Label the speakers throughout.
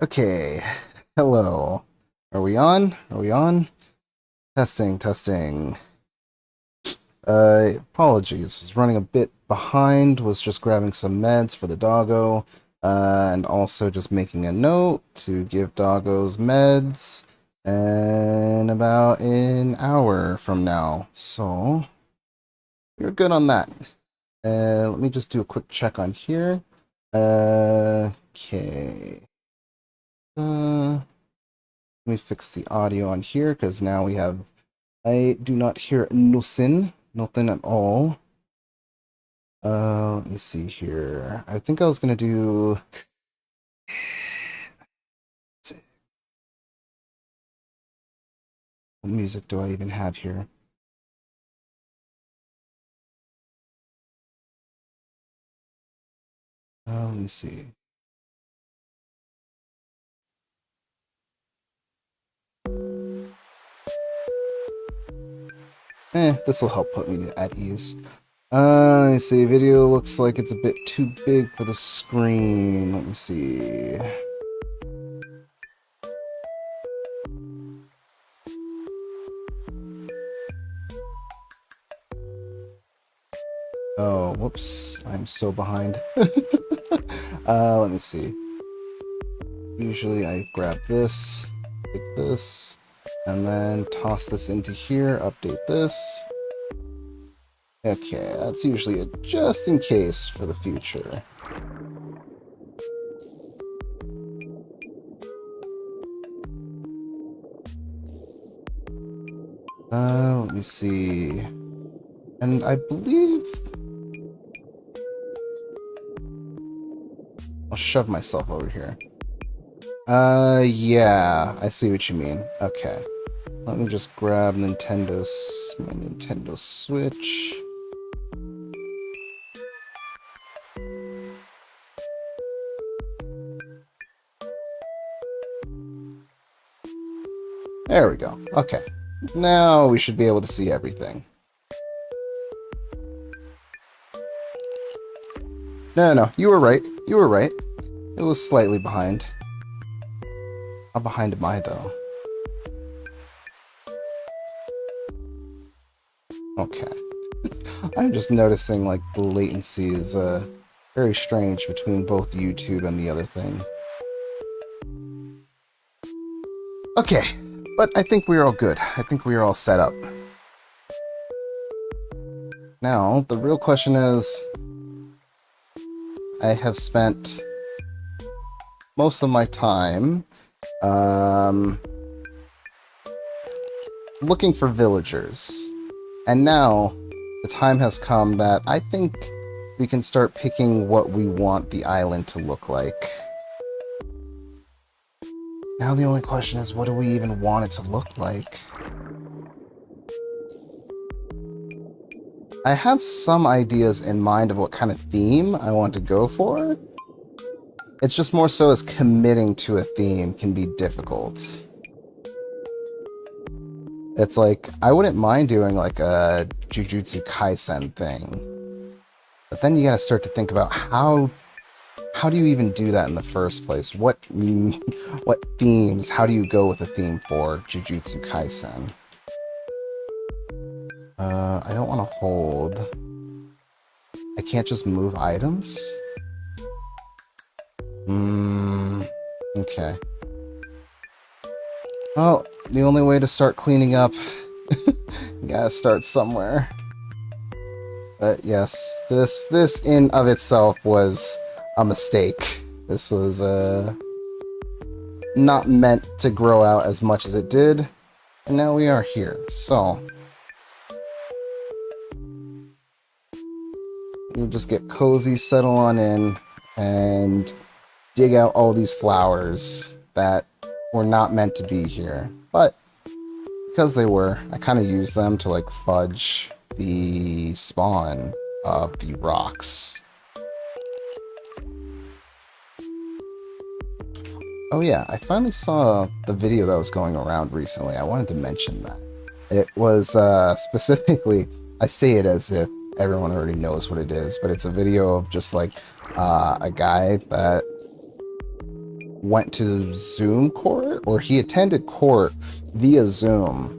Speaker 1: Okay, hello. Are we on? Are we on? Testing, testing. Apologies. Was running a bit behind, was just grabbing some meds for the doggo, and also just making a note to give doggos meds in about an hour from now. So, you're good on that. Let me just do a quick check on here. Okay. Let me fix the audio on here because now I do not hear nothing at all. Let me see here. I think I was gonna do. What music do I even have here? Let me see. This will help put me at ease. Let me see. Video looks like it's a bit too big for the screen. Let me see. Oh, whoops. I'm so behind. Let me see. Usually I grab this, pick this, and then toss this into here, update this. Okay, that's usually a just in case for the future. Let me see. And I believe I'll shove myself over here. Yeah, I see what you mean. Okay. Let me just grab my Nintendo Switch. There we go. Okay. Now we should be able to see everything. No, you were right. You were right. It was slightly behind. How behind am I, though? Okay. I'm just noticing, like, the latency is, very strange between both YouTube and the other thing. Okay, but I think we're all good. I think we're all set up. Now, the real question is, I have spent most of my time looking for villagers. And now the time has come that I think we can start picking what we want the island to look like. Now the only question is, what do we even want it to look like? I have some ideas in mind of what kind of theme I want to go for. It's just more so as committing to a theme can be difficult. It's like, I wouldn't mind doing like a Jujutsu Kaisen thing. But then you gotta start to think about how do you even do that in the first place? What themes, how do you go with a theme for Jujutsu Kaisen? I don't want to hold. I can't just move items? Okay. Well, the only way to start cleaning up, you gotta start somewhere. But yes, this in of itself was a mistake. This was not meant to grow out as much as it did, and now we are here. So you just get cozy, settle on in, and dig out all these flowers that were not meant to be here. But because they were, I kind of used them to like fudge the spawn of the rocks. Oh yeah, I finally saw the video that was going around recently. I wanted to mention that. It was specifically, I say it as if everyone already knows what it is, but it's a video of just like a guy that went to Zoom court, or he attended court via Zoom.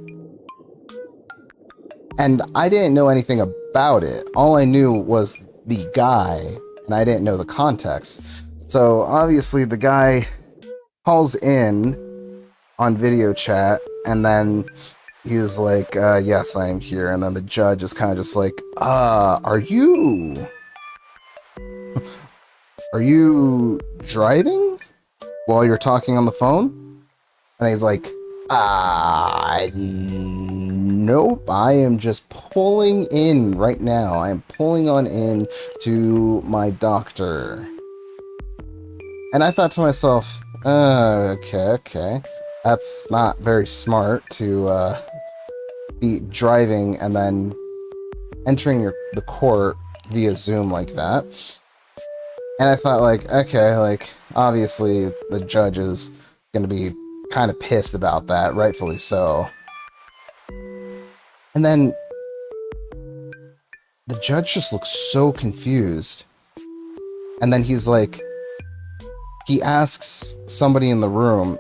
Speaker 1: And I didn't know anything about it. All I knew was the guy, and I didn't know the context. So obviously the guy calls in on video chat, and then he's like, yes, I am here. And then the judge is kind of just like, are you driving while you're talking on the phone? And he's like, nope, I am just pulling in right now. I am pulling on in to my doctor. And I thought to myself, okay. That's not very smart to be driving and then entering the court via Zoom like that. And I thought, like, okay, like, obviously the judge is going to be kind of pissed about that, rightfully so. And then the judge just looks so confused. And then he's like, he asks somebody in the room,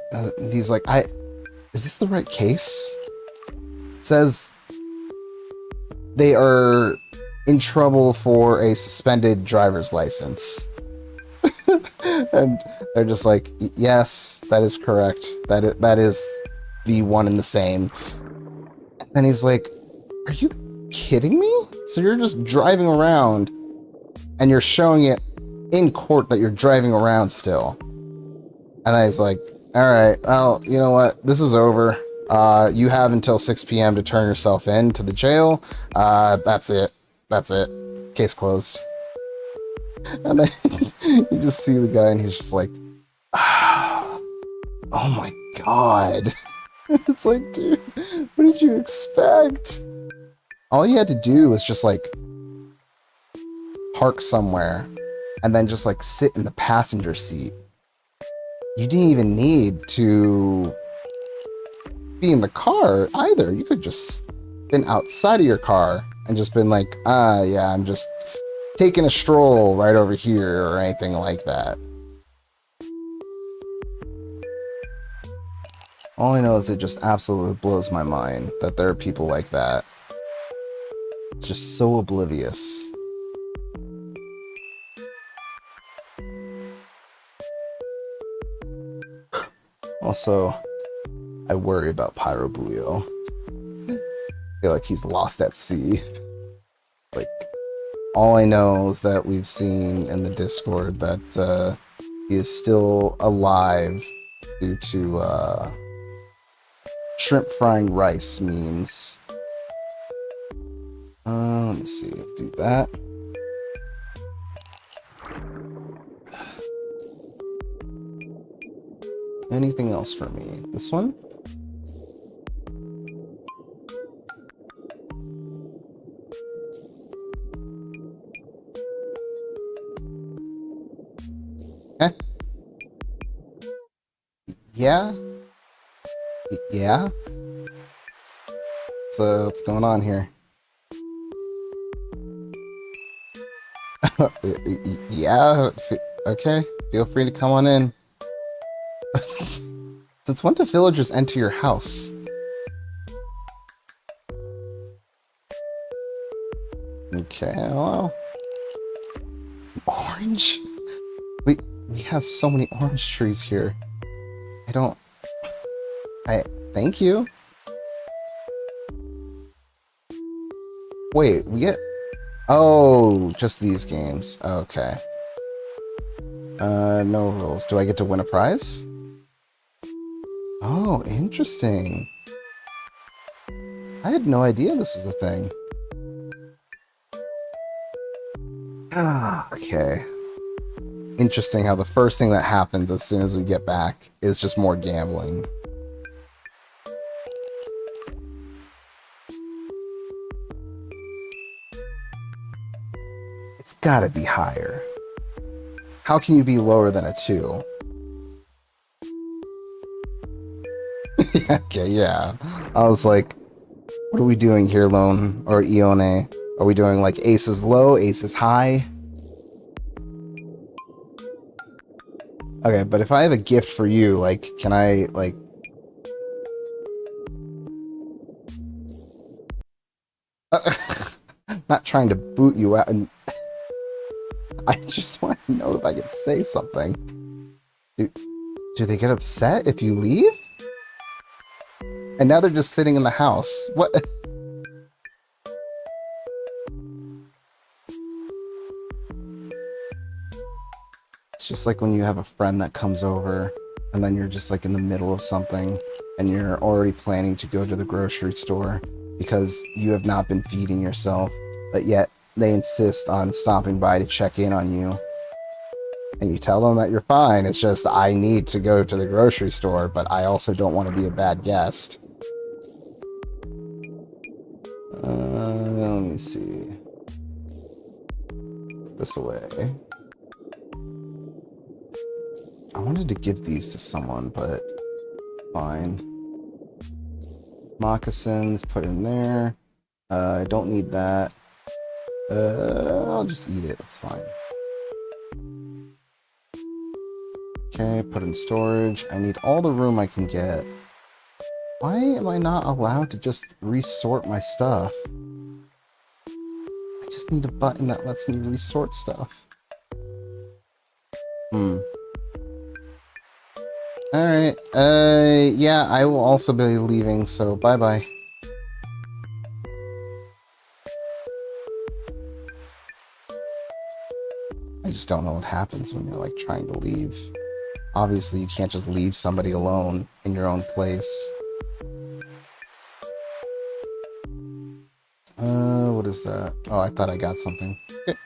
Speaker 1: he's like, is this the right case? Says they are in trouble for a suspended driver's license. And they're just like, yes, that is correct. That is the one and the same. And he's like, are you kidding me? So you're just driving around and you're showing it in court that you're driving around still. And then he's like, all right, well, you know what? This is over. You have until 6 p.m. to turn yourself in to the jail. That's it. Case closed. And then you just see the guy and he's just like, oh my god. It's like, dude, what did you expect? All you had to do was just like park somewhere and then just like sit in the passenger seat. You didn't even need to be in the car either. You could just been outside of your car and just been like, yeah, I'm just taking a stroll right over here or anything like that. All I know is it just absolutely blows my mind that there are people like that. It's just so oblivious. Also, I worry about Pyrobuyo. I feel like he's lost at sea. Like, all I know is that we've seen in the Discord that he is still alive due to shrimp frying rice memes. Let me see, do that. Anything else for me? This one? Eh? Yeah? Yeah? So, what's going on here? Yeah? Okay, feel free to come on in. Since when do villagers enter your house? Okay, well... Orange? We have so many orange trees here. Thank you. Wait, we get... Oh, just these games. Okay. No rules. Do I get to win a prize? Oh, interesting. I had no idea this was a thing. Okay. Interesting how the first thing that happens as soon as we get back is just more gambling. It's gotta be higher. How can you be lower than a 2? Okay, yeah. I was like, what are we doing here, Lone? Or Ione? Are we doing like aces low, aces high? Okay, but if I have a gift for you, like, can I, like... not trying to boot you out, and I just want to know if I can say something. Do they get upset if you leave? And now they're just sitting in the house. What? It's just like when you have a friend that comes over and then you're just like in the middle of something and you're already planning to go to the grocery store because you have not been feeding yourself, but yet they insist on stopping by to check in on you. And you tell them that you're fine, it's just, I need to go to the grocery store, but I also don't want to be a bad guest. Let me see. Put this away. I wanted to give these to someone, but fine. Moccasins, put in there. I don't need that. I'll just eat it, it's fine. Okay, put in storage. I need all the room I can get. Why am I not allowed to just resort my stuff? I just need a button that lets me resort stuff. Alright, yeah, I will also be leaving, so bye-bye. I just don't know what happens when you're, like, trying to leave. Obviously, you can't just leave somebody alone in your own place. What is that? Oh, I thought I got something. Okay.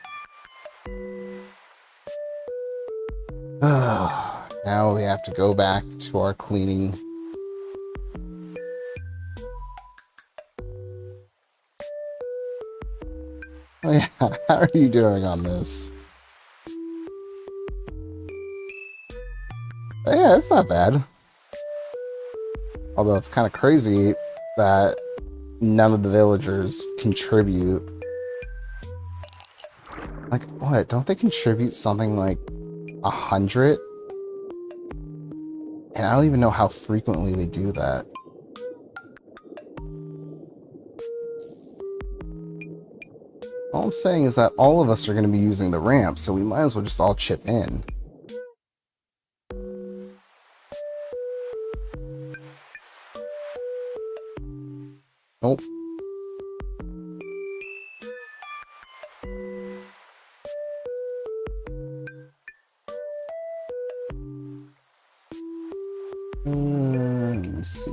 Speaker 1: Now we have to go back to our cleaning. Oh yeah, how are you doing on this? Yeah, it's not bad. Although it's kind of crazy that none of the villagers contribute. Like, what? Don't they contribute something like 100? And I don't even know how frequently they do that. All I'm saying is that all of us are going to be using the ramp, so we might as well just all chip in. Nope. Let me see.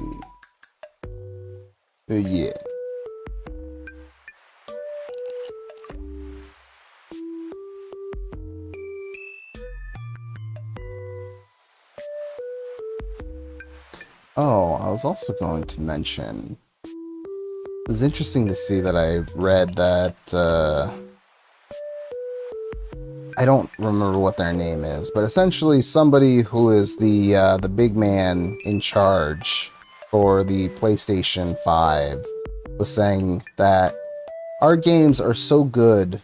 Speaker 1: Yeah. Oh, I was also going to mention, it was interesting to see that I read that, I don't remember what their name is, but essentially somebody who is the big man in charge for the PlayStation 5 was saying that our games are so good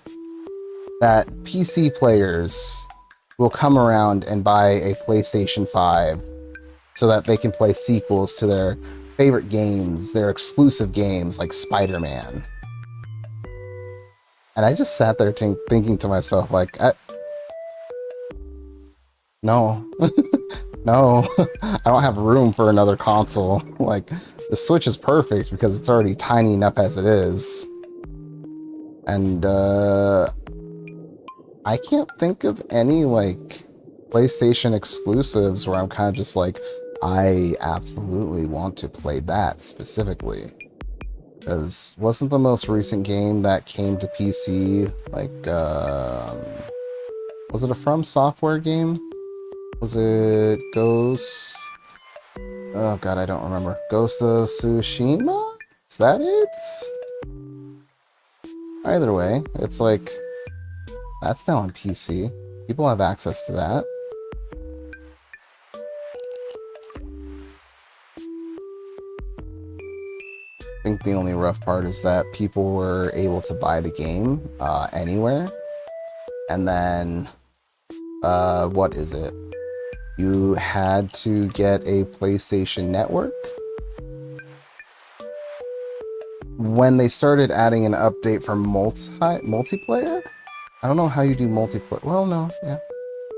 Speaker 1: that PC players will come around and buy a PlayStation 5 so that they can play sequels to their favorite games, their exclusive games like Spider-Man. And I just sat there thinking to myself, like, no. No. I don't have room for another console. Like, the Switch is perfect because it's already tiny enough as it is. And, I can't think of any, like, PlayStation exclusives where I'm kind of just like, I absolutely want to play that specifically. Because wasn't the most recent game that came to PC, like, was it a From Software game? Was it Ghost? Oh god, I don't remember. Ghost of Tsushima? Is that it? Either way, it's like, that's now on PC. People have access to that. I think the only rough part is that people were able to buy the game anywhere. And then, what is it? you had to get a PlayStation Network. When they started adding an update for multiplayer, I don't know how you do multiplayer. Well, no, yeah,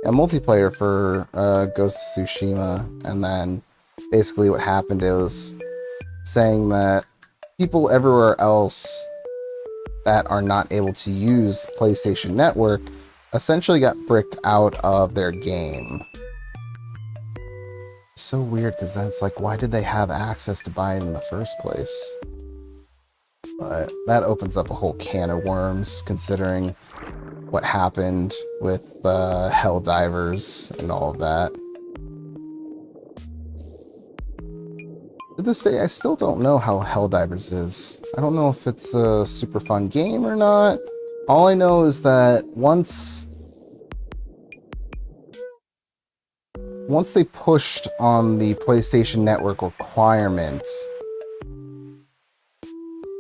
Speaker 1: multiplayer for Ghost of Tsushima, and then basically what happened is saying that people everywhere else that are not able to use PlayStation Network essentially got bricked out of their game. So weird, because that's like, why did they have access to buy it in the first place? But that opens up a whole can of worms, considering what happened with Helldivers and all of that. To this day, I still don't know how Helldivers is. I don't know if it's a super fun game or not. All I know is that once they pushed on the PlayStation Network requirement,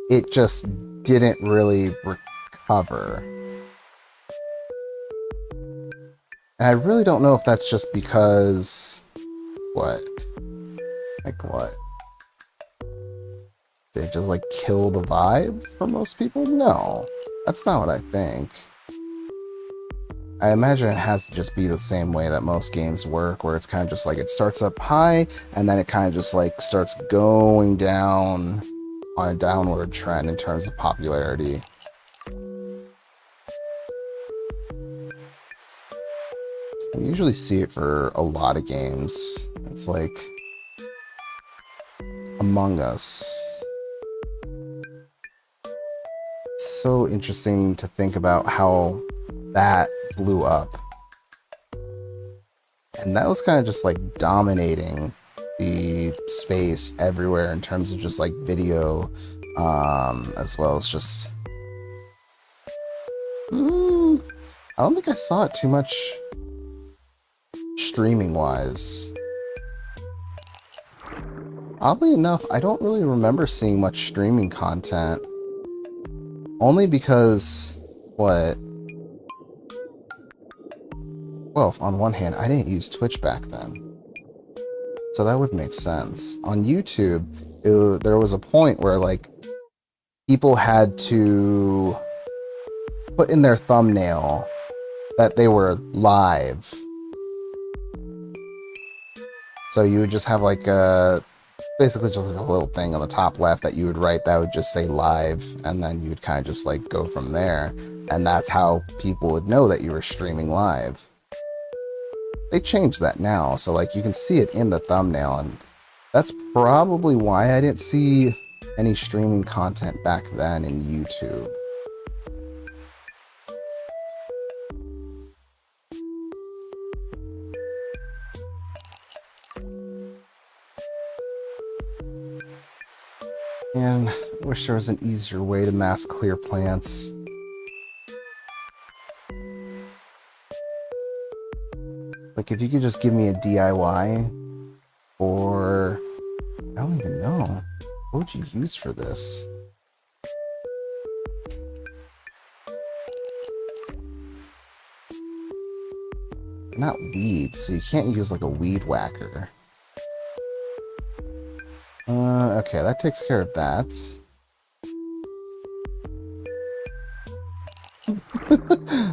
Speaker 1: it just didn't really recover. And I really don't know if that's just because... What? Like what? Did it just like kill the vibe for most people? No. That's not what I think. I imagine it has to just be the same way that most games work, where it's kind of just like it starts up high, and then it kind of just like starts going down on a downward trend in terms of popularity. I usually see it for a lot of games. It's like Among Us. It's so interesting to think about how that blew up. And that was kind of just like dominating the space everywhere in terms of just like video, as well as just... I don't think I saw it too much streaming wise. Oddly enough, I don't really remember seeing much streaming content. Only because, what? Well, on one hand, I didn't use Twitch back then. So that would make sense. On YouTube, there was a point where, like, people had to put in their thumbnail that they were live. So you would just have, like, basically just like a little thing on the top left that you would write that would just say live, and then you would kind of just, like, go from there. And that's how people would know that you were streaming live. They changed that now, so like you can see it in the thumbnail, and that's probably why I didn't see any streaming content back then in YouTube. And I wish there was an easier way to mass clear plants. Like, if you could just give me a DIY, or I don't even know. What would you use for this? They're not weeds, so you can't use like a weed whacker. Okay, that takes care of that.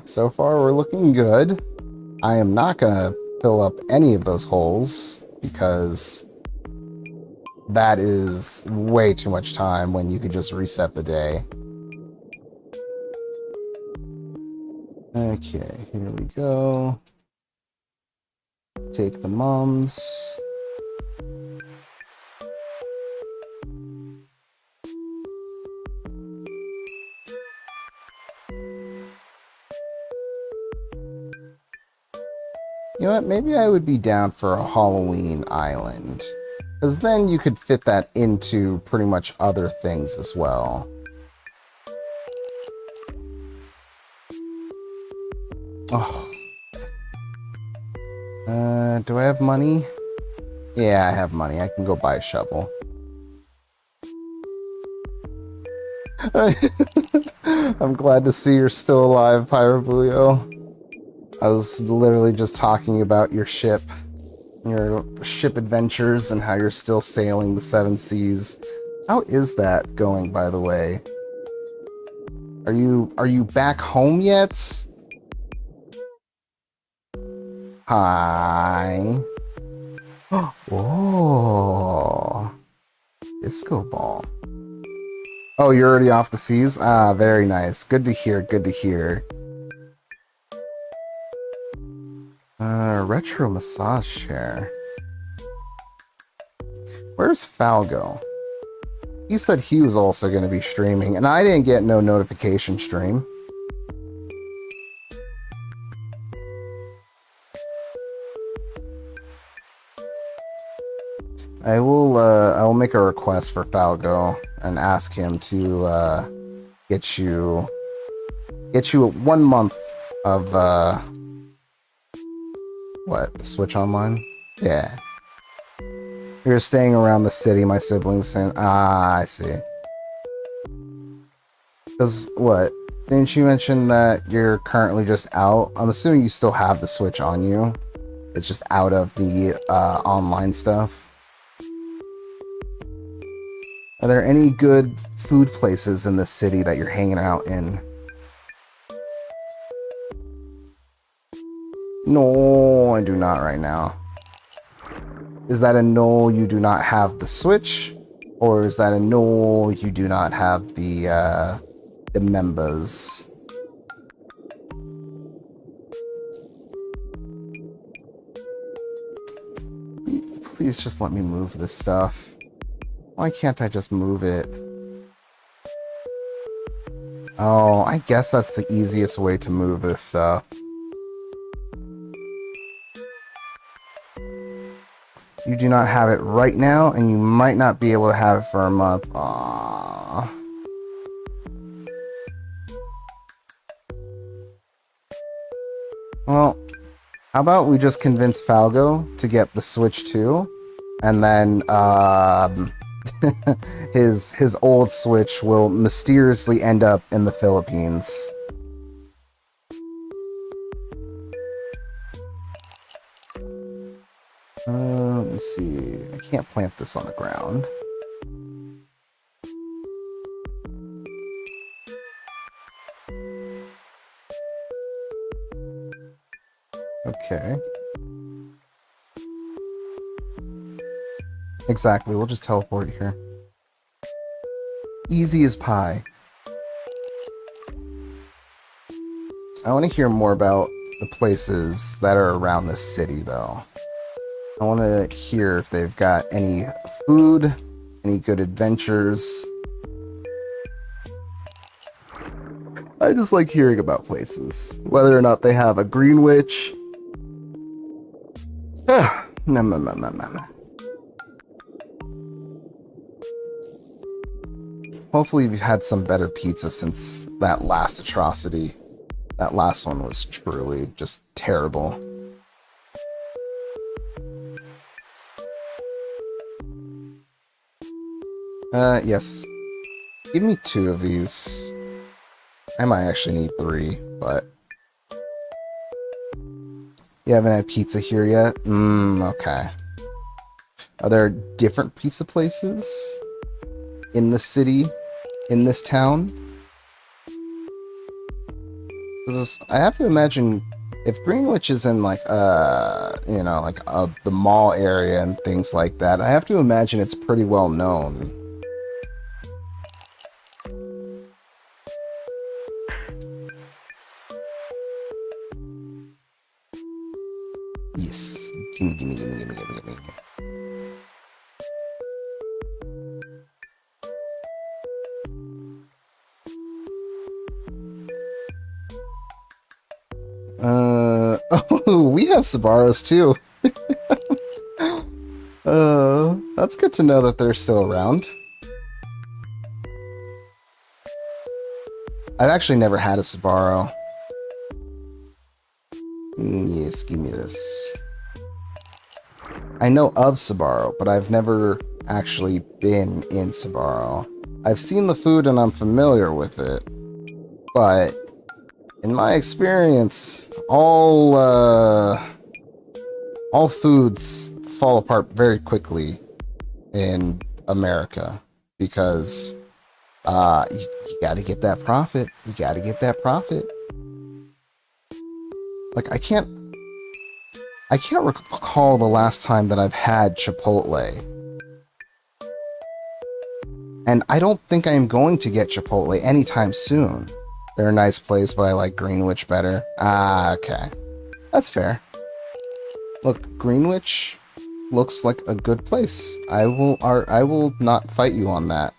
Speaker 1: So far, we're looking good. I am not gonna fill up any of those holes, because that is way too much time when you could just reset the day. Okay, here we go. Take the mums. You know what, maybe I would be down for a Halloween island, because then you could fit that into pretty much other things as well. Oh. Do I have money? Yeah, I have money. I can go buy a shovel. I'm glad to see you're still alive, Pyrobuyo. I was literally just talking about your ship. your ship adventures and how you're still sailing the seven seas. How is that going, by the way? Are you back home yet? Hi. Oh, disco ball. Oh, you're already off the seas? Ah, very nice. Good to hear, good to hear. Retro massage chair. Where's Falgo? He said he was also going to be streaming, and I didn't get no notification stream. I will make a request for Falgo and ask him to get you 1 month of what, the Switch Online? Yeah. You're staying around the city, my siblings saying, ah, I see. Because what? Didn't you mention that you're currently just out? I'm assuming you still have the Switch on you. It's just out of the online stuff. Are there any good food places in the city that you're hanging out in? No, I do not right now. Is that a no, you do not have the Switch? Or is that a no, you do not have the members? Please just let me move this stuff. Why can't I just move it? Oh, I guess that's the easiest way to move this stuff. You do not have it right now, and you might not be able to have it for a month. Aww. Well, how about we just convince Falgo to get the Switch too, and then his old Switch will mysteriously end up in the Philippines. Let me see. I can't plant this on the ground. Okay. Exactly, we'll just teleport here. Easy as pie. I want to hear more about the places that are around this city, though. I want to hear if they've got any food, any good adventures. I just like hearing about places. Whether or not they have a green witch. Hopefully we've had some better pizza since that last atrocity. That last one was truly just terrible. Yes. Give me 2 of these. I might actually need 3, but... You haven't had pizza here yet? Okay. Are there different pizza places in the city, in this town? I have to imagine if Greenwich is in like you know, like the mall area and things like that, I have to imagine it's pretty well known. Yes. Gimme, gimme, gimme, gimme, gimme, gimme. Oh, we have Sabaros too. That's good to know that they're still around. I've actually never had a Sabaro. Yes, give me this. I know of Sabaro, but I've never actually been in Sabaro. I've seen the food and I'm familiar with it, but in my experience, all foods fall apart very quickly in America because you got to get that profit. You got to get that profit. Like, I can't recall the last time that I've had Chipotle. And I don't think I am going to get Chipotle anytime soon. They're a nice place, but I like Greenwich better. Ah, okay. That's fair. Look, Greenwich looks like a good place. I will not fight you on that.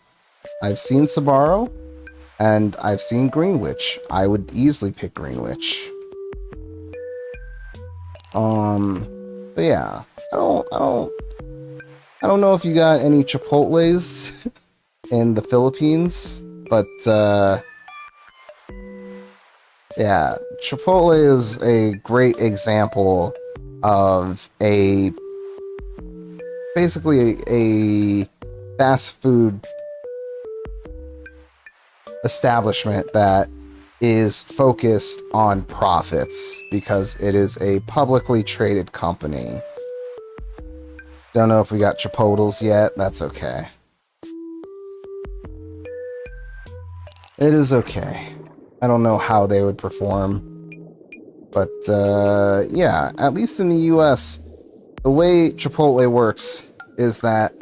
Speaker 1: I've seen Sbarro, and I've seen Greenwich. I would easily pick Greenwich. But yeah, I don't know if you got any Chipotles in the Philippines, but yeah, Chipotle is a great example of basically a fast food establishment that is focused on profits because it is a publicly traded company. Don't know if we got Chipotles yet. That's okay. It is okay. I don't know how they would perform. But, yeah, at least in the US, the way Chipotle works is that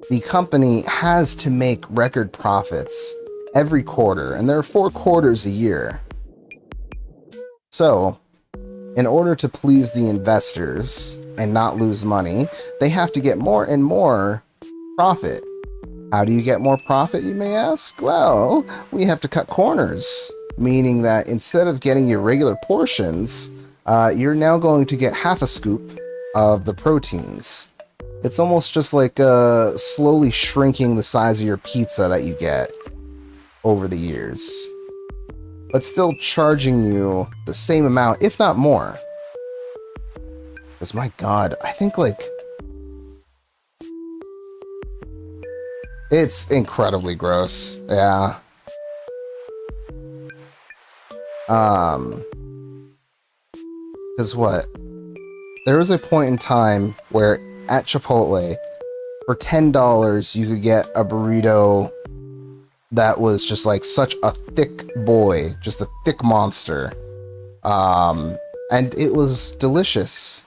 Speaker 1: the company has to make record profits every quarter, and there are 4 quarters a year. So, in order to please the investors and not lose money, they have to get more and more profit. How do you get more profit, you may ask? Well, we have to cut corners, meaning that instead of getting your regular portions, you're now going to get half a scoop of the proteins. It's almost just like slowly shrinking the size of your pizza that you get over the years, but still charging you the same amount, if not more. Because my god, I think like it's incredibly gross. Yeah. Because what? There was a point in time where at Chipotle, for $10, you could get a burrito that was just like such a thick boy, just a thick monster. And it was delicious.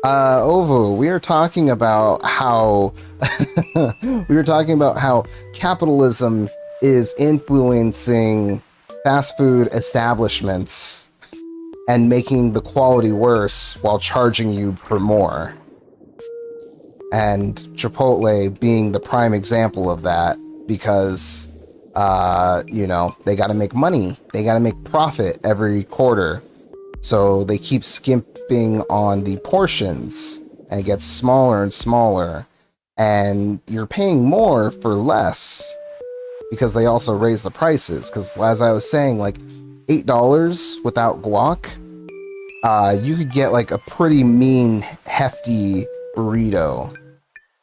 Speaker 1: Ovo, we are talking about how capitalism is influencing fast food establishments and making the quality worse while charging you for more. And Chipotle being the prime example of that, because you know, they got to make money, they got to make profit every quarter, so they keep skimping on the portions, and it gets smaller and smaller, and you're paying more for less because they also raise the prices. Because as I was saying, like $8 without guac, you could get like a pretty mean hefty burrito.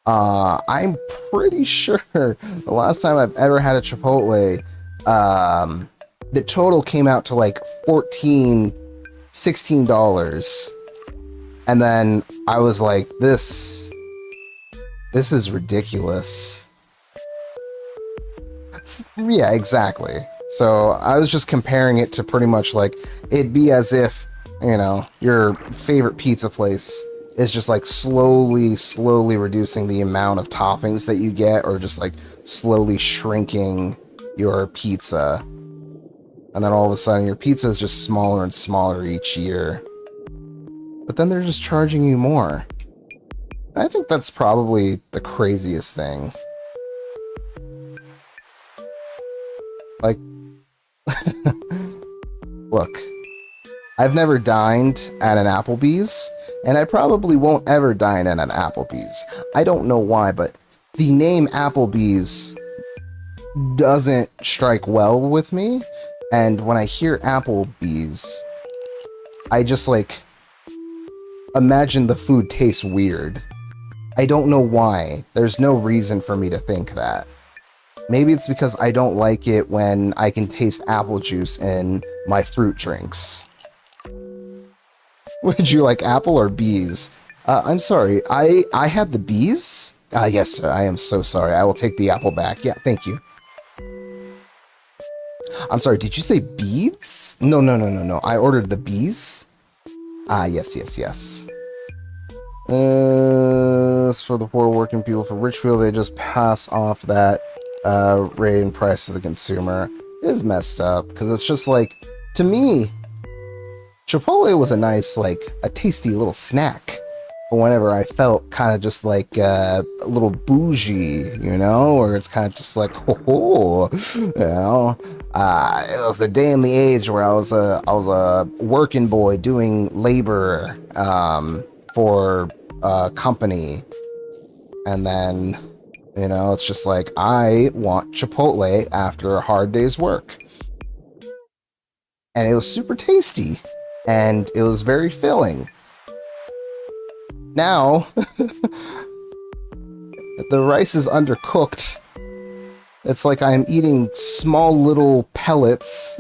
Speaker 1: I'm pretty sure the last time I've ever had a Chipotle, the total came out to like $16. And then I was like, this is ridiculous. Yeah, exactly. So I was just comparing it to pretty much like, it'd be as if, you know, your favorite pizza place is just like slowly reducing the amount of toppings that you get, or just like slowly shrinking your pizza. And then all of a sudden your pizza is just smaller and smaller each year. But then they're just charging you more. I think that's probably the craziest thing. Like, look, I've never dined at an Applebee's, and I probably won't ever dine at an Applebee's. I don't know why, but the name Applebee's doesn't strike well with me, and when I hear Applebee's, I just like imagine the food tastes weird. I don't know why. There's no reason for me to think that. Maybe it's because I don't like it when I can taste apple juice in my fruit drinks. Would you like apple or bees? I'm sorry. I had the bees? Yes, sir. I am so sorry. I will take the apple back. Yeah, thank you. I'm sorry. Did you say beads? No, no, no, no, no. I ordered the bees. Yes, yes, yes. As for the poor working people, for rich people, they just pass off that rate and price to the consumer. It is messed up because it's just like, to me, Chipotle was a nice, like, a tasty little snack. But whenever I felt kind of just like a little bougie, you know, or it's kind of just like, oh, you know, it was the day and the age where I was a working boy doing labor for a company, and then, you know, it's just like I want Chipotle after a hard day's work, and it was super tasty, and it was very filling. Now, the rice is undercooked. It's like I'm eating small little pellets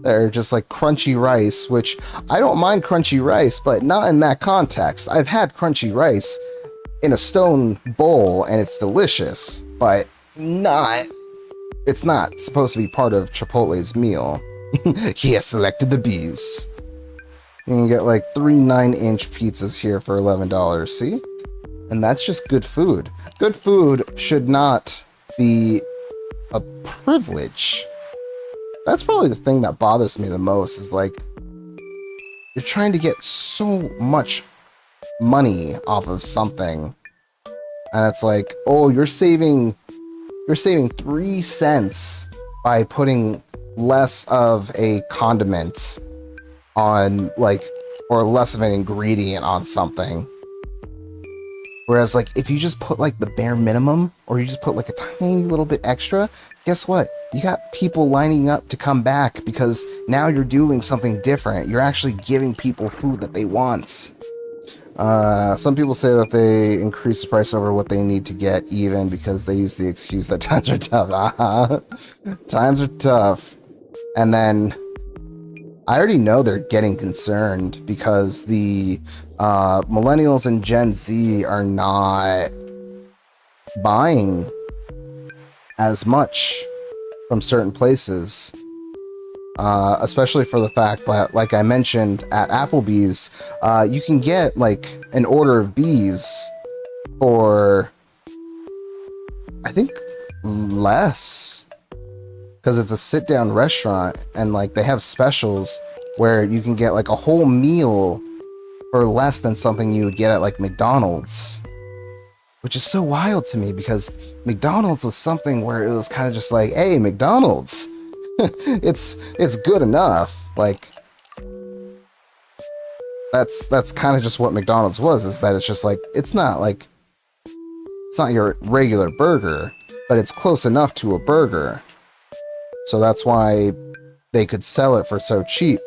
Speaker 1: that are just like crunchy rice, which I don't mind crunchy rice, but not in that context. I've had crunchy rice in a stone bowl and it's delicious, but it's not supposed to be part of Chipotle's meal. He has selected the bees. You can get like 3 9-inch pizzas here for $11, see? And that's just good food. Good food should not be a privilege. That's probably the thing that bothers me the most, is like, you're trying to get so much money off of something, and it's like, oh, you're saving 3 cents by putting less of a condiment on, like, or less of an ingredient on something. Whereas, like, if you just put, like, the bare minimum, or you just put, like, a tiny little bit extra, guess what? You got people lining up to come back because now you're doing something different. You're actually giving people food that they want. Some people say that they increase the price over what they need to get even because they use the excuse that times are tough. Times are tough. And then I already know they're getting concerned because the millennials and Gen Z are not buying as much from certain places, especially for the fact that, like I mentioned, at Applebee's, you can get like an order of bees for, I think, less, because it's a sit-down restaurant, and like they have specials where you can get like a whole meal for less than something you would get at like McDonald's, which is so wild to me because McDonald's was something where it was kind of just like, hey, McDonald's, it's good enough. Like, that's kind of just what McDonald's was, is that it's just like, it's not your regular burger, but it's close enough to a burger. So that's why they could sell it for so cheap,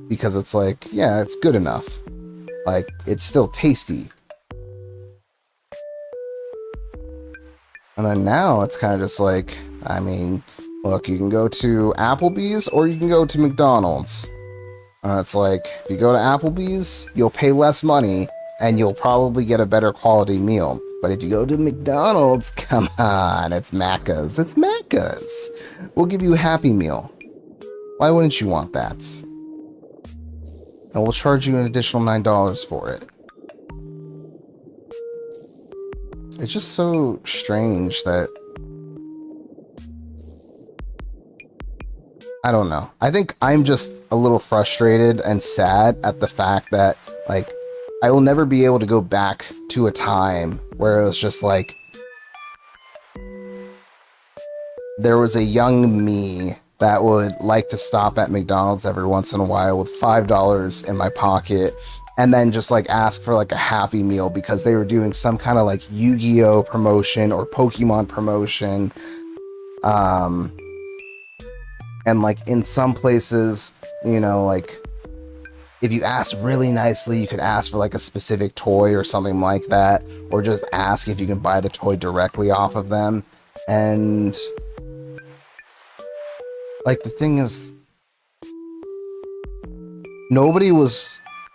Speaker 1: because it's like, yeah, it's good enough. Like, it's still tasty. And then now it's kind of just like, I mean, look, you can go to Applebee's or you can go to McDonald's. It's like, if you go to Applebee's, you'll pay less money and you'll probably get a better quality meal. But if you go to McDonald's, come on, it's Macca's. It's Macca's. We'll give you a Happy Meal. Why wouldn't you want that? And we'll charge you an additional $9 for it. It's just so strange that, I don't know. I think I'm just a little frustrated and sad at the fact that, like, I will never be able to go back to a time where it was just like, there was a young me that would like to stop at McDonald's every once in a while with $5 in my pocket and then just like ask for like a Happy Meal because they were doing some kind of like Yu-Gi-Oh promotion or Pokemon promotion. And like in some places, you know, like if you ask really nicely, you could ask for like a specific toy or something like that, or just ask if you can buy the toy directly off of them. And like the thing is,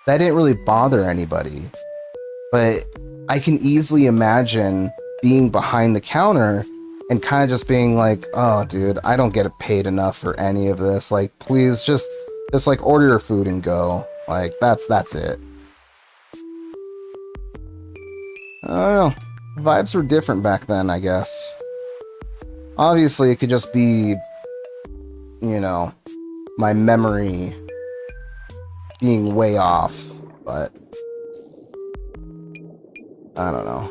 Speaker 1: that didn't really bother anybody. But I can easily imagine being behind the counter and kind of just being like, oh, dude, I don't get paid enough for any of this. Like, please just like order your food and go. Like, that's it. I don't know. Vibes were different back then, I guess. Obviously, it could just be, you know, my memory being way off, but I don't know.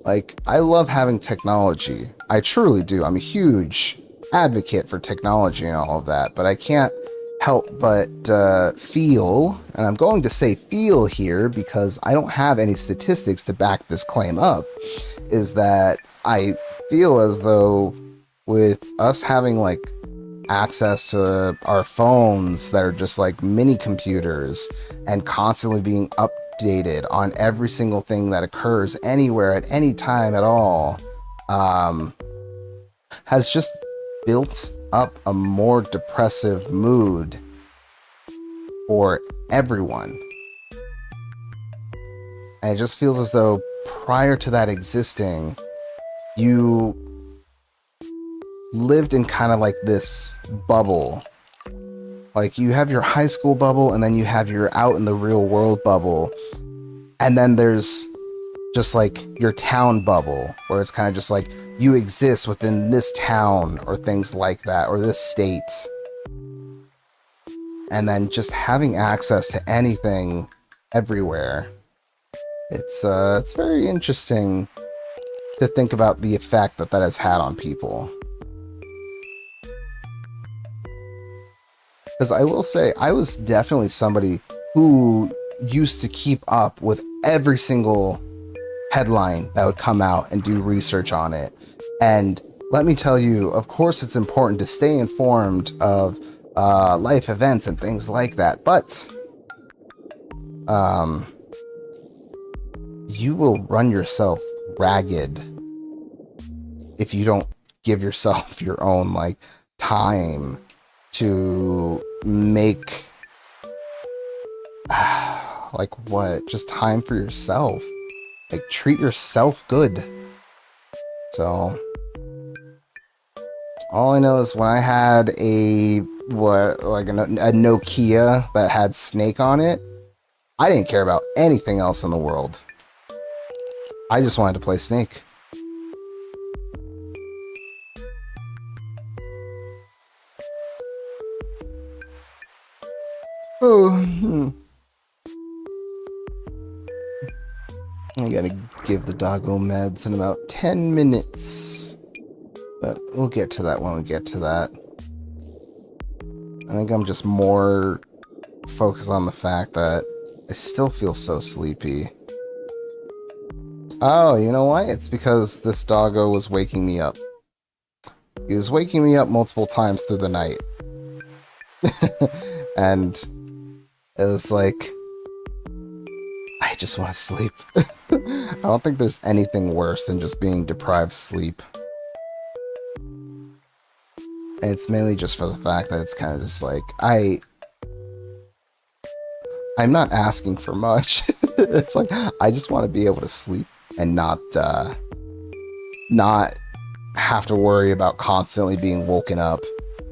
Speaker 1: Like, I love having technology. I truly do. I'm a huge advocate for technology and all of that, but I can't help but feel, and I'm going to say feel here because I don't have any statistics to back this claim up, is that I feel as though with us having like access to our phones that are just like mini computers and constantly being updated on every single thing that occurs anywhere at any time at all, has just built up a more depressive mood for everyone. And it just feels as though prior to that existing, you lived in kind of like this bubble. Like, you have your high school bubble, and then you have your out in the real world bubble. And then there's just like your town bubble, where it's kind of just like you exist within this town or things like that, or this state. And then just having access to anything everywhere. It's very interesting to think about the effect that has had on people. Because I will say, I was definitely somebody who used to keep up with every single headline that would come out and do research on it. And let me tell you, of course it's important to stay informed of life events and things like that, but you will run yourself ragged if you don't give yourself your own like time to make like what? Just time for yourself. Like, treat yourself good. So all I know is when I had a Nokia that had Snake on it, I didn't care about anything else in the world. I just wanted to play Snake. Oh, I gotta give the doggo meds in about 10 minutes. But we'll get to that when we get to that. I think I'm just more focused on the fact that I still feel so sleepy. Oh, you know why? It's because this doggo was waking me up. He was waking me up multiple times through the night. And it was like, I just want to sleep. I don't think there's anything worse than just being deprived sleep. And it's mainly just for the fact that it's kind of just like, I'm not asking for much. It's like, I just want to be able to sleep and not have to worry about constantly being woken up.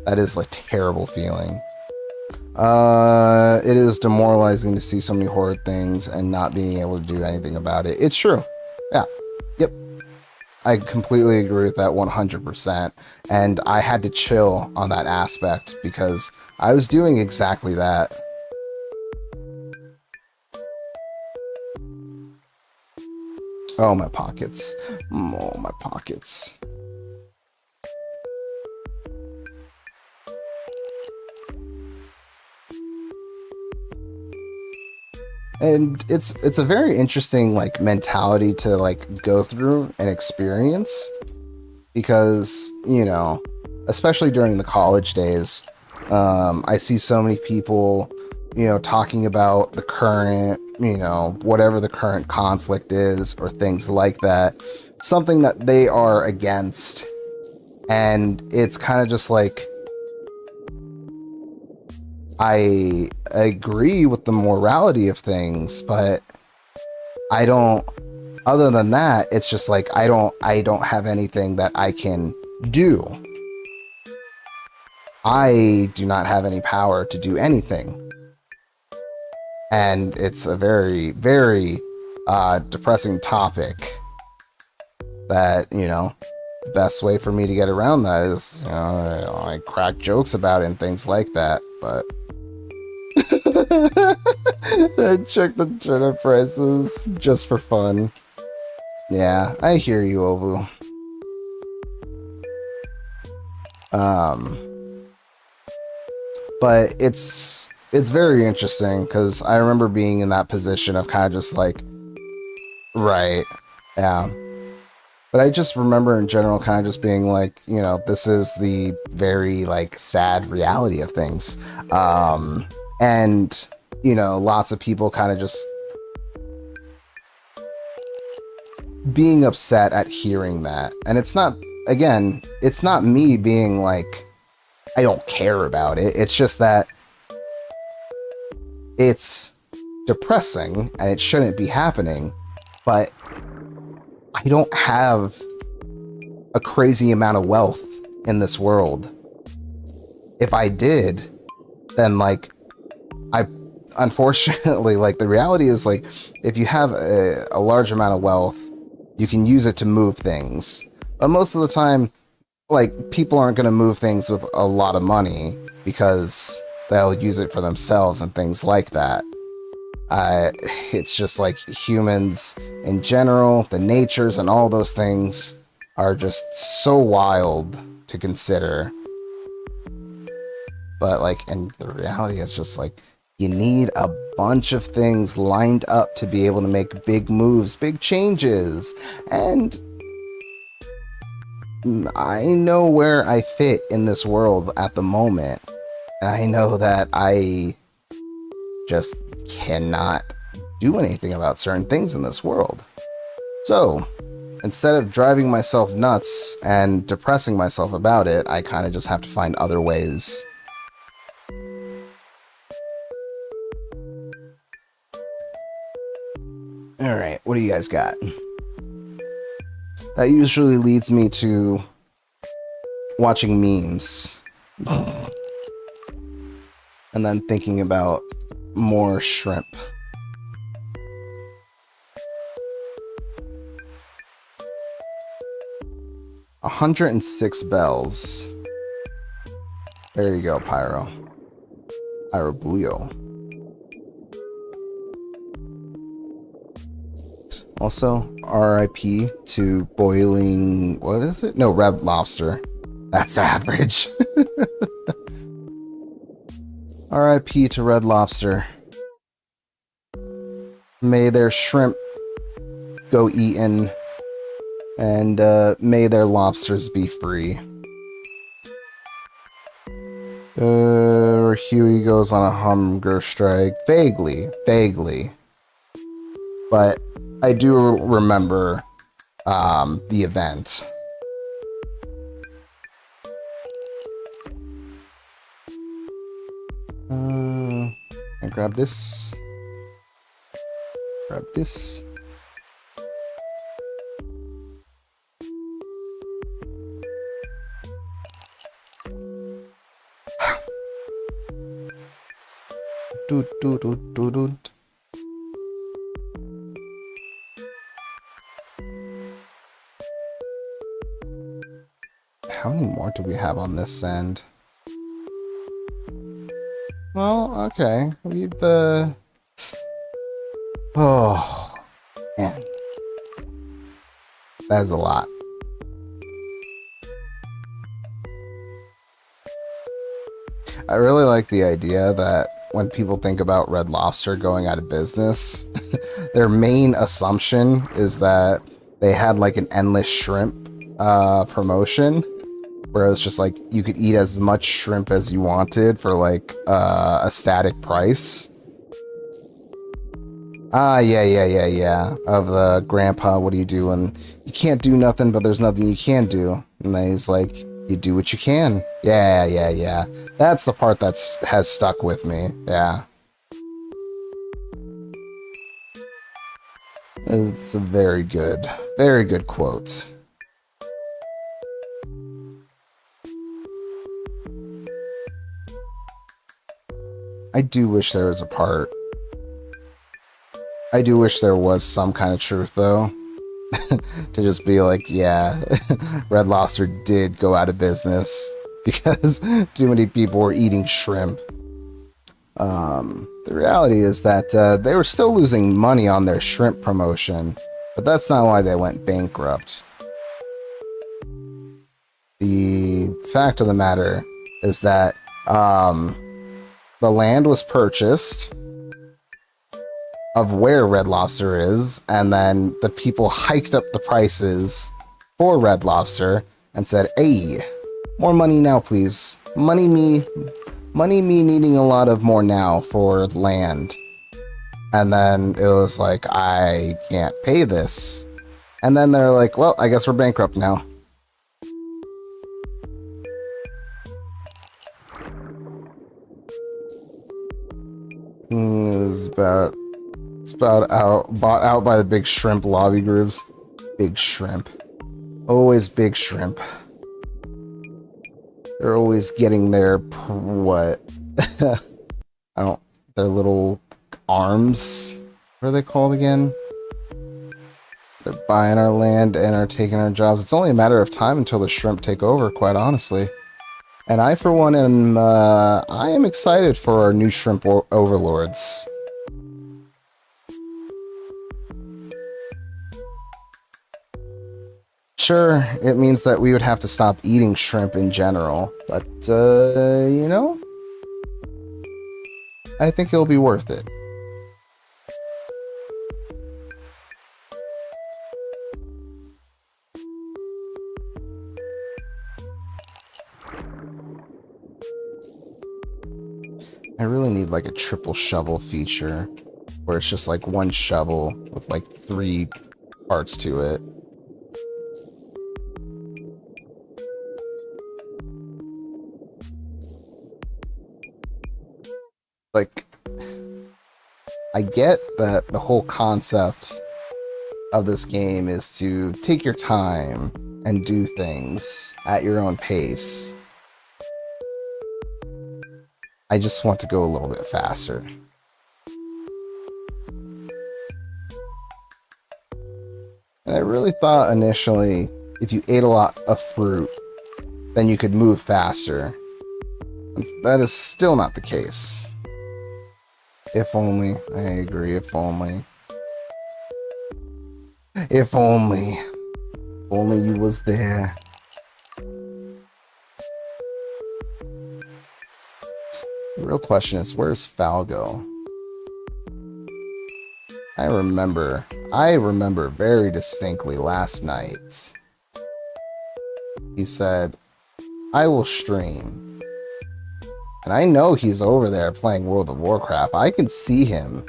Speaker 1: That is a terrible feeling. It is demoralizing to see so many horrid things and not being able to do anything about it. It's true. Yeah. Yep. I completely agree with that 100%. And I had to chill on that aspect because I was doing exactly that. Oh, my pockets. Oh, my pockets. And it's a very interesting mentality to go through and experience, because especially during the college days, I see so many people talking about the current whatever the current conflict is or things like that, something that they are against, and it's kind of just like, I agree with the morality of things, but I don't, other than that, it's just like I don't have anything that I can do. I do not have any power to do anything. And it's a very, very depressing topic that, you know, the best way for me to get around that is, you know, I crack jokes about it and things like that, but I check the turnip prices just for fun. Yeah, I hear you, Ovu. But it's very interesting because I remember being in that position of kind of just like, right, yeah. But I just remember in general kind of just being like, you know, this is the very like sad reality of things. And, you know, lots of people kind of just being upset at hearing that. And it's not, again, it's not me being like, I don't care about it. It's just that it's depressing and it shouldn't be happening, but I don't have a crazy amount of wealth in this world. If I did, then like, unfortunately, like the reality is like, if you have a large amount of wealth, you can use it to move things. But most of the time, like, people aren't going to move things with a lot of money because they'll use it for themselves and things like that. It's just like humans in general, the natures and all those things are just so wild to consider. But like, and the reality is just like, you need a bunch of things lined up to be able to make big moves, big changes. And I know where I fit in this world at the moment. And I know that I just cannot do anything about certain things in this world. So, instead of driving myself nuts and depressing myself about it, I kind of just have to find other ways. Alright, what do you guys got? That usually leads me to watching memes. And then thinking about more shrimp. $106 bells. There you go, Pyro. Pyrobuyo. Also, RIP to boiling... What is it? No, Red Lobster. That's average. RIP to Red Lobster. May their shrimp go eaten, and may their lobsters be free. Huey goes on a hunger strike. Vaguely. But I do remember the event. I grab this. Grab this. How many more do we have on this end? Well, okay. We've, oh, man. That is a lot. I really like the idea that when people think about Red Lobster going out of business, their main assumption is that they had like an endless shrimp promotion, where it's just like you could eat as much shrimp as you wanted for like a static price. Yeah. Of the grandpa, what do you do when you can't do nothing, but there's nothing you can do? And then he's like, You do what you can. Yeah. That's the part has stuck with me. Yeah. It's a very good quote. I do wish there was a part. I do wish there was some kind of truth, though. To just be like, yeah, Red Lobster did go out of business because too many people were eating shrimp. The reality is that they were still losing money on their shrimp promotion, but that's not why they went bankrupt. The fact of the matter is that the land was purchased of where Red Lobster is, and then the people hiked up the prices for Red Lobster and said, hey, more money now, please. Money me needing a lot of more now for land. And then it was like, I can't pay this. And then they're like, well, I guess we're bankrupt now. It's bought out by the big shrimp lobby groups. Big shrimp. Always big shrimp. They're always getting their, what? Their little arms. What are they called again? They're buying our land and are taking our jobs. It's only a matter of time until the shrimp take over, quite honestly. And I, for one, I am excited for our new shrimp overlords. Sure, it means that we would have to stop eating shrimp in general, but, you know, I think it'll be worth it. I really need like a triple shovel feature where it's just like one shovel with like 3 parts to it. Like, I get that the whole concept of this game is to take your time and do things at your own pace. I just want to go a little bit faster. And I really thought initially, if you ate a lot of fruit, then you could move faster. That is still not the case. If only. I agree, if only. If only. Only you was there. The real question is, where's Falgo? I remember very distinctly last night. He said, I will stream. And I know he's over there playing World of Warcraft. I can see him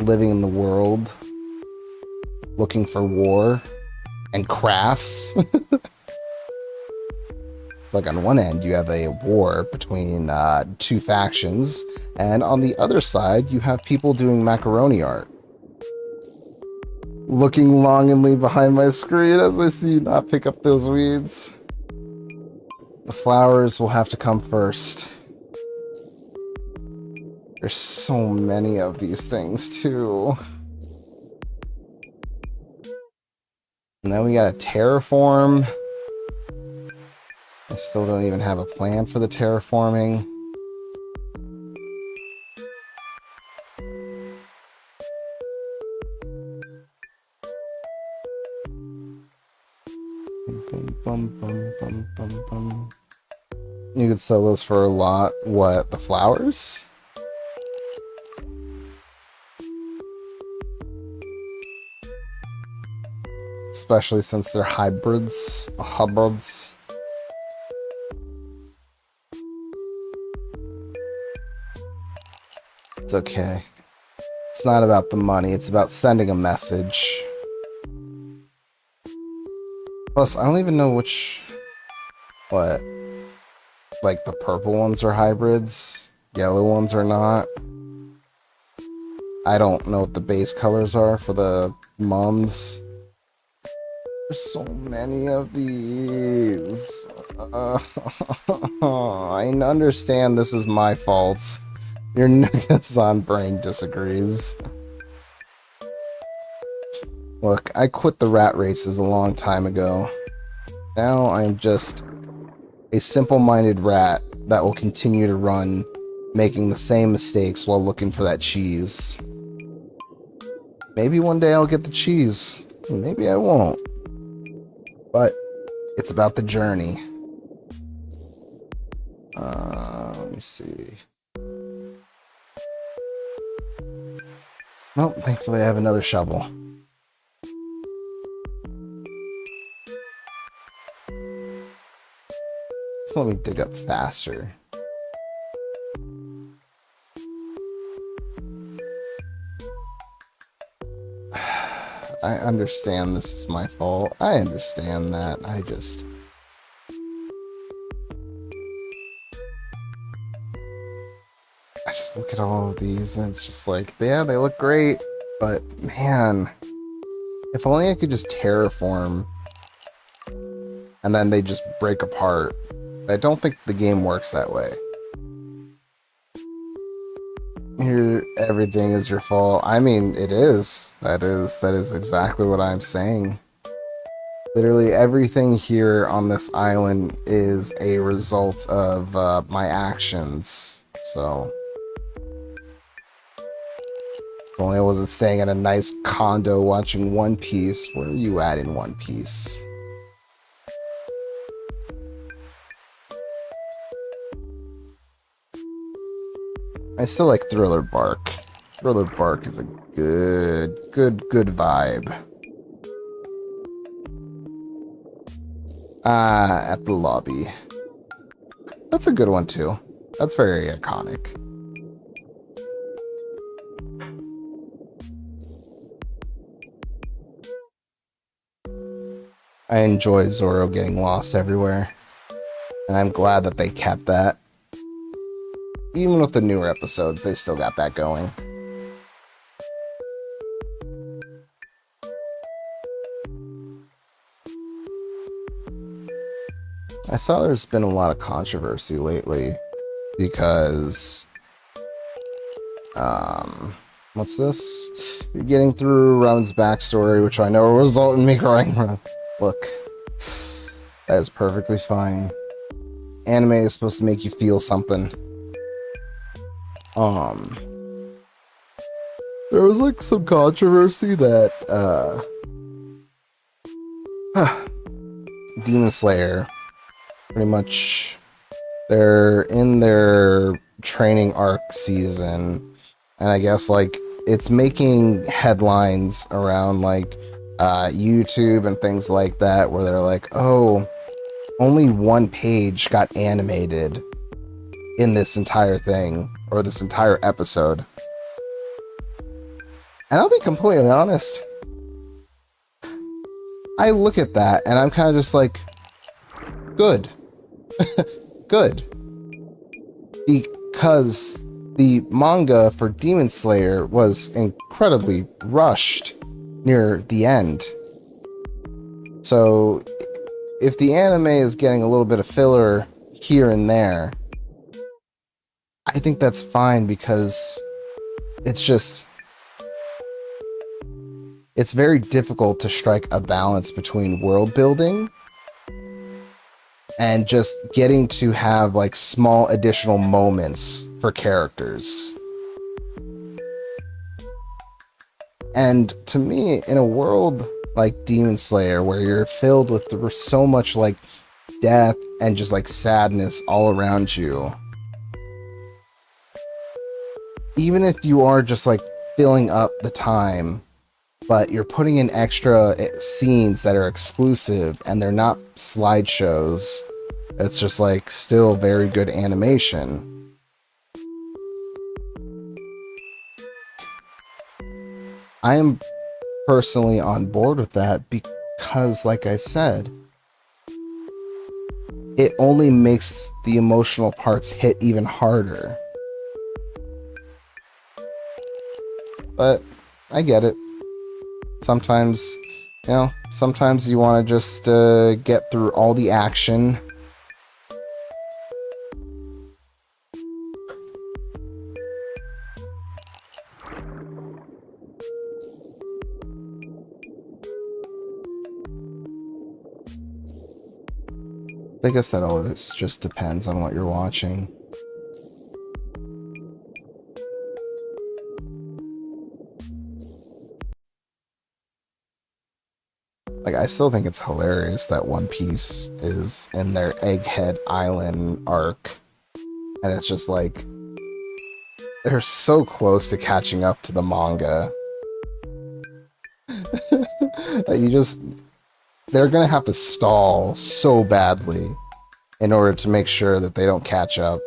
Speaker 1: living in the world, looking for war and crafts. Like on one end, you have a war between 2 factions, and on the other side, you have people doing macaroni art. Looking longingly behind my screen as I see you not pick up those weeds. The flowers will have to come first. There's so many of these things, too. And then we gotta terraform. I still don't even have a plan for the terraforming. You could sell those for a lot. What, the flowers? Especially since they're hybrids. It's okay. It's not about the money, it's about sending a message. Plus, I don't even know which... What? Like, the purple ones are hybrids, yellow ones are not. I don't know what the base colors are for the mums. There's so many of these. I understand this is my fault. Your Nugazon brain disagrees. Look, I quit the rat races a long time ago. Now I'm just a simple-minded rat that will continue to run, making the same mistakes while looking for that cheese. Maybe one day I'll get the cheese. Maybe I won't. But it's about the journey. Let me see. Well, thankfully I have another shovel. Just let me dig up faster. I understand this is my fault. I understand that. I just look at all of these and it's just like, yeah, they look great, but man, if only I could just terraform and then they just break apart. I don't think the game works that way. Here, everything is your fault. I mean, it is. That is exactly what I'm saying. Literally everything here on this island is a result of my actions. So, if only I wasn't staying in a nice condo watching One Piece. Where are you at in One Piece? I still like Thriller Bark. Thriller Bark is a good vibe. At the lobby. That's a good one too. That's very iconic. I enjoy Zoro getting lost everywhere. And I'm glad that they kept that. Even with the newer episodes, they still got that going. I saw there's been a lot of controversy lately because what's this? You're getting through Ramen's backstory, which I know will result in me crying. Look, that is perfectly fine. Anime is supposed to make you feel something. There was like some controversy that Demon Slayer, pretty much, they're in their training arc season, and I guess like it's making headlines around like YouTube and things like that, where they're like, oh, only one page got animated in this entire thing, or this entire episode. And I'll be completely honest, I look at that and I'm kind of just like, good. Good. Because the manga for Demon Slayer was incredibly rushed near the end. So if the anime is getting a little bit of filler here and there, I think that's fine, because it's just, it's very difficult to strike a balance between world building and just getting to have like small additional moments for characters. And to me, in a world like Demon Slayer, where you're filled with so much like death and just like sadness all around you, even if you are just like filling up the time, but you're putting in extra scenes that are exclusive and they're not slideshows, it's just like still very good animation. I am personally on board with that, because, like I said, it only makes the emotional parts hit even harder. But I get it. Sometimes, sometimes you want to just get through all the action. I guess that always just depends on what you're watching. Like, I still think it's hilarious that One Piece is in their Egghead Island arc. And it's just like, they're so close to catching up to the manga. They're gonna have to stall so badly in order to make sure that they don't catch up.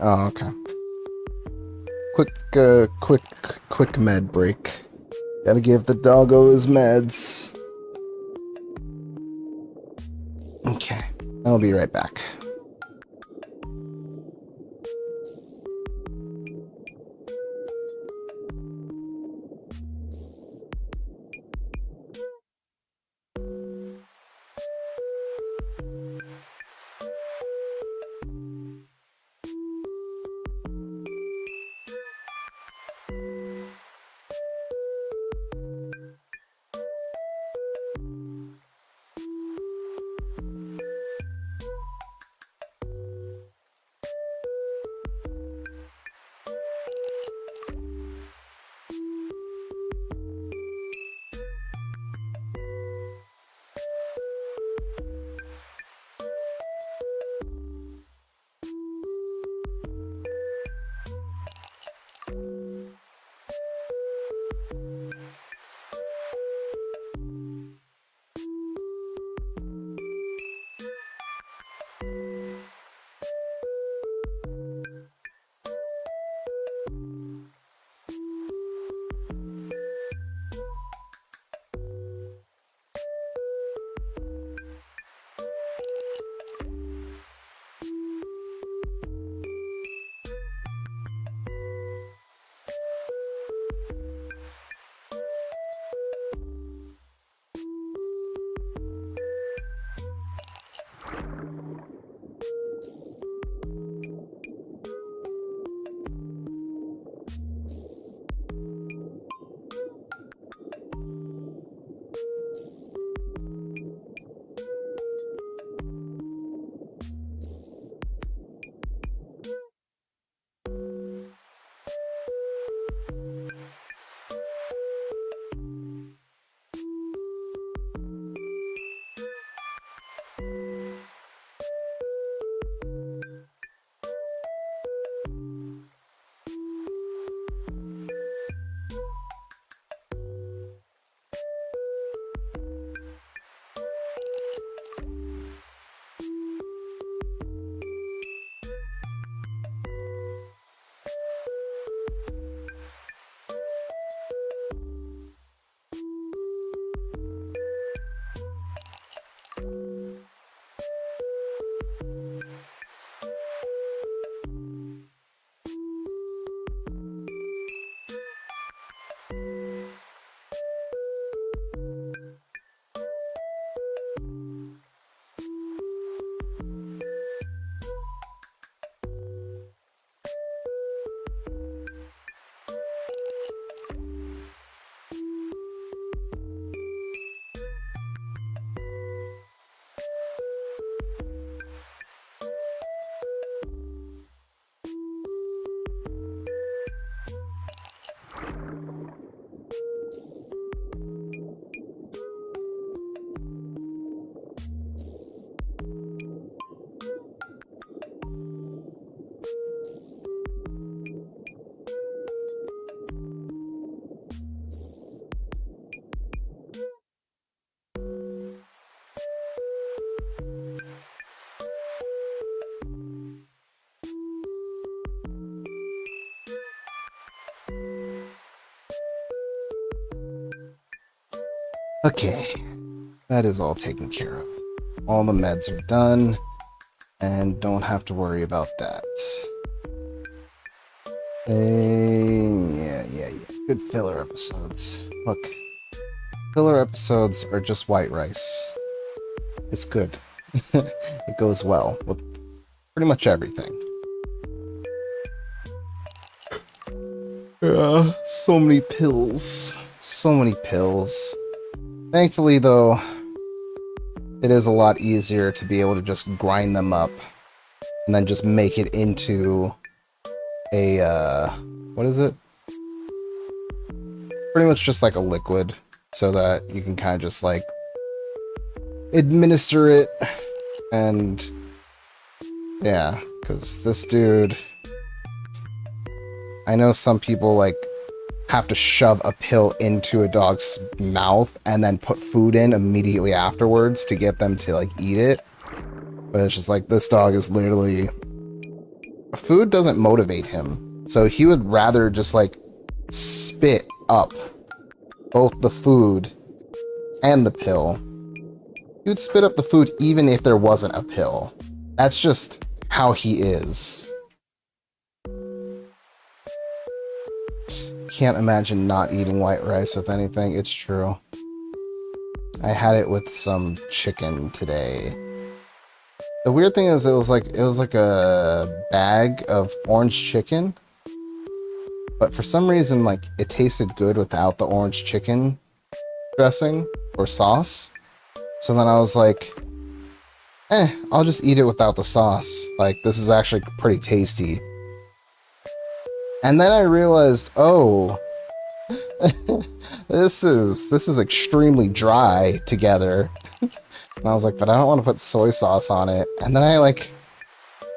Speaker 1: Oh, okay. Quick med break. Gotta give the doggo his meds. Okay, I'll be right back. Okay, that is all taken care of. All the meds are done, and don't have to worry about that. Yeah. Good filler episodes. Look, filler episodes are just white rice. It's good. It goes well with pretty much everything. So many pills. So many pills. Thankfully, though, it is a lot easier to be able to just grind them up and then just make it into a, what is it? Pretty much just like a liquid, so that you can kind of just like administer it. And yeah, because this dude, I know some people like have to shove a pill into a dog's mouth and then put food in immediately afterwards to get them to like eat it. But it's just like, this dog is literally, food doesn't motivate him. So he would rather just like spit up both the food and the pill. He would spit up the food even if there wasn't a pill. That's just how he is. Can't imagine not eating white rice with anything. It's true. I had it with some chicken today. The weird thing is it was like a bag of orange chicken, but for some reason like it tasted good without the orange chicken dressing or sauce. So then I was like, I'll just eat it without the sauce. Like, this is actually pretty tasty. And then I realized, oh, this is extremely dry together. And I was like, but I don't want to put soy sauce on it. And then I like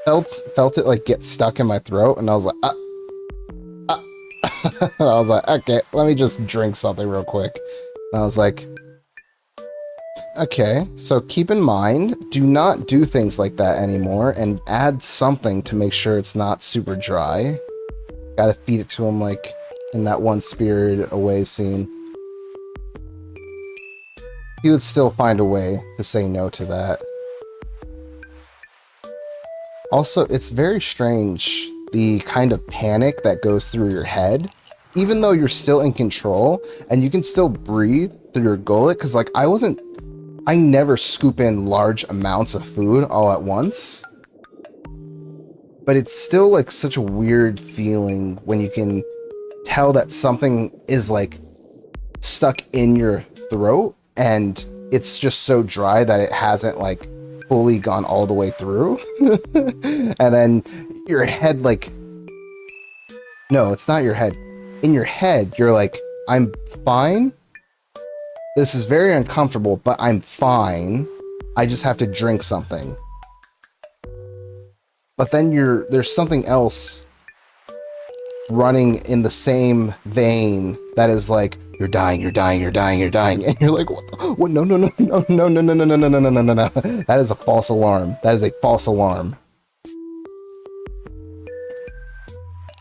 Speaker 1: felt it like get stuck in my throat, and I was like, and I was like, okay, let me just drink something real quick. And I was like, okay, so keep in mind, do not do things like that anymore, and add something to make sure it's not super dry. Gotta feed it to him like in that one Spirited Away scene. He would still find a way to say no to that. Also, it's very strange, the kind of panic that goes through your head, even though you're still in control and you can still breathe through your gullet, because like I never scoop in large amounts of food all at once. But it's still like such a weird feeling when you can tell that something is like stuck in your throat and it's just so dry that it hasn't like fully gone all the way through. And then your head like, no, it's not your head. In your head, you're like, I'm fine. This is very uncomfortable, but I'm fine. I just have to drink something. But then there's something else running in the same vein that is like, you're dying, you're dying, you're dying, you're dying. And you're like, what? No. That is a false alarm. That is a false alarm.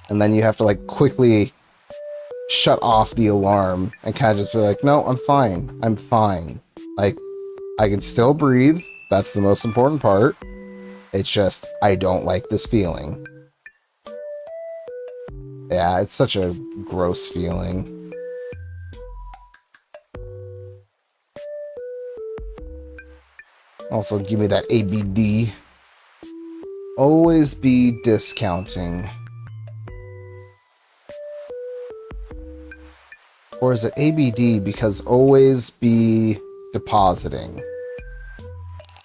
Speaker 1: And then you have to like quickly shut off the alarm and kind of just be like, no, I'm fine. I'm fine. Like, I can still breathe. That's the most important part. It's just, I don't like this feeling. Yeah, it's such a gross feeling. Also, give me that ABD. Always be discounting. Or is it ABD because always be depositing?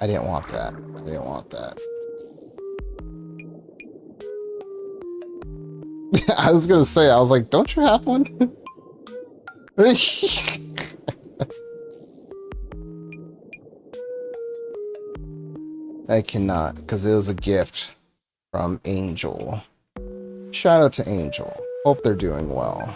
Speaker 1: I didn't want that. I didn't want that. I was gonna say, I was like, don't you have one? I cannot, because it was a gift from Angel. Shout out to Angel. Hope they're doing well.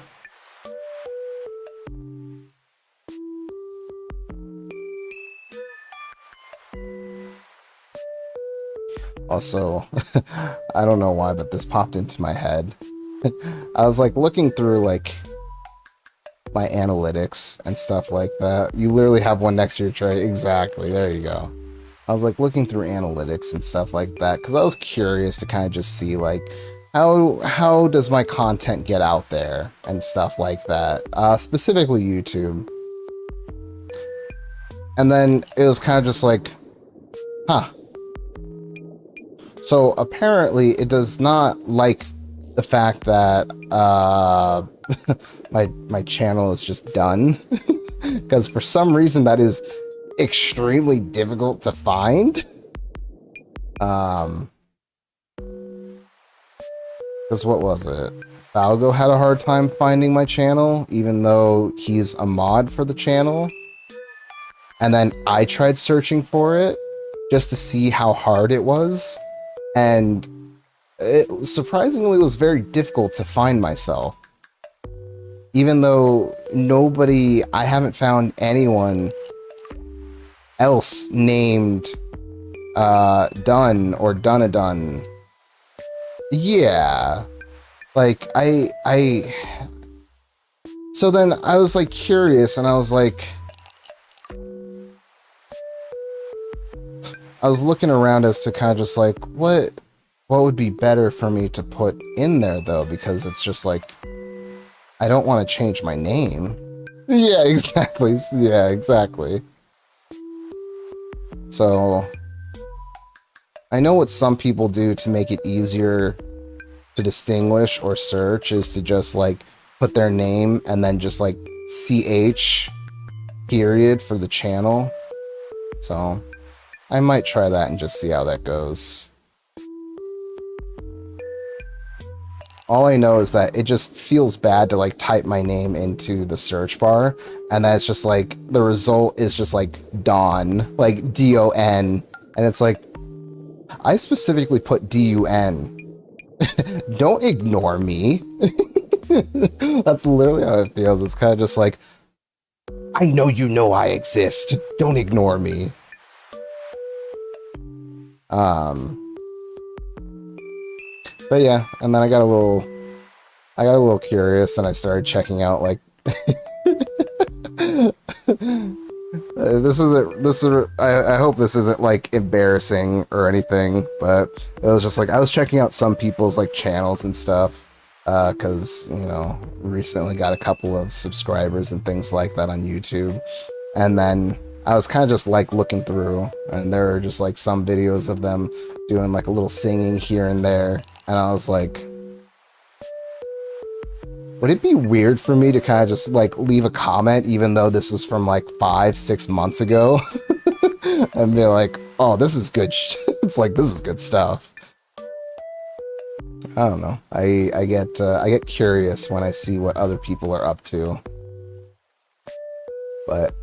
Speaker 1: Also, I don't know why, but this popped into my head. I was like looking through like my analytics and stuff like that. You literally have one next to your tray. Exactly. There you go. I was like looking through analytics and stuff like that because I was curious to kind of just see like how does my content get out there and stuff like that. Specifically YouTube. And then it was kind of just like, huh. So apparently it does not like the fact that my channel is just done. Because for some reason that is extremely difficult to find. Because what was it? Falgo had a hard time finding my channel, even though he's a mod for the channel. And then I tried searching for it just to see how hard it was. And it surprisingly was very difficult to find myself. Even though I haven't found anyone else named Dun or Dunadun. Yeah. Like, so then I was like curious and I was like, I was looking around as to kind of just like, what would be better for me to put in there though? Because it's just like, I don't want to change my name. Yeah, exactly. Yeah, exactly. So, I know what some people do to make it easier to distinguish or search is to just like put their name and then just like CH period for the channel. So, I might try that and just see how that goes. All I know is that it just feels bad to like type my name into the search bar and then it's just like the result is just like Don, like D-O-N, and it's like I specifically put D-U-N. Don't ignore me. That's literally how it feels. It's kind of just like, I know you know I exist. Don't ignore me. But yeah, and then I got a little curious and I started checking out like I hope this isn't like embarrassing or anything, but it was just like I was checking out some people's like channels and stuff because you know, recently got a couple of subscribers and things like that on YouTube, and then I was kind of just like looking through and there were just like some videos of them doing like a little singing here and there. And I was like, would it be weird for me to kind of just like leave a comment even though this is from like 5-6 months ago? And be like, oh, this is good it's like, this is good stuff. I don't know. I get curious when I see what other people are up to. But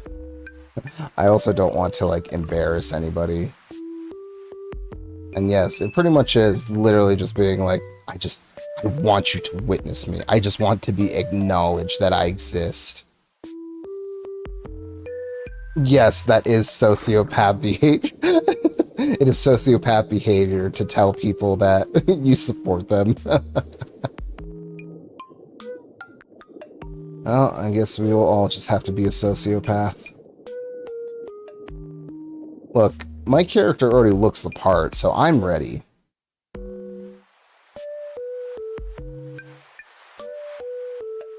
Speaker 1: I also don't want to like embarrass anybody. And yes, it pretty much is literally just being like, I want you to witness me. I just want to be acknowledged that I exist. Yes, that is sociopath behavior. It is sociopath behavior to tell people that you support them. Well, I guess we will all just have to be a sociopath. Look, my character already looks the part, so I'm ready.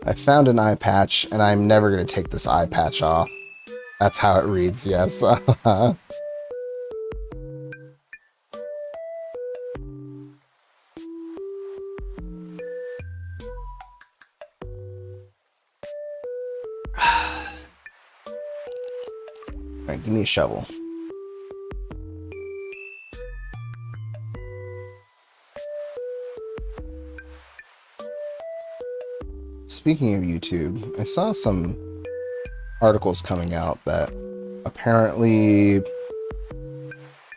Speaker 1: I found an eye patch, and I'm never going to take this eye patch off. That's how it reads, yes. Alright, give me a shovel. Speaking of YouTube, I saw some articles coming out that apparently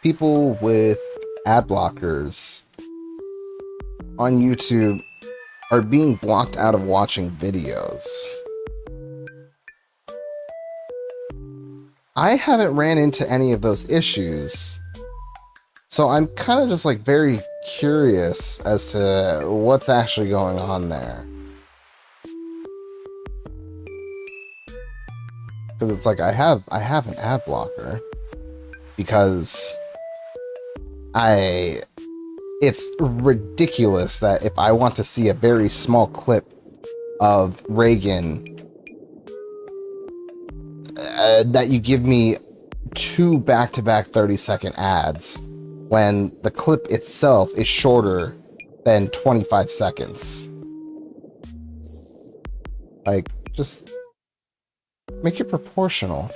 Speaker 1: people with ad blockers on YouTube are being blocked out of watching videos. I haven't ran into any of those issues, so I'm kind of just like very curious as to what's actually going on there. Because it's like I have an ad blocker because it's ridiculous that if I want to see a very small clip of Reagan, that you give me 2 back-to-back 30-second ads when the clip itself is shorter than 25 seconds. Like, just make it proportional.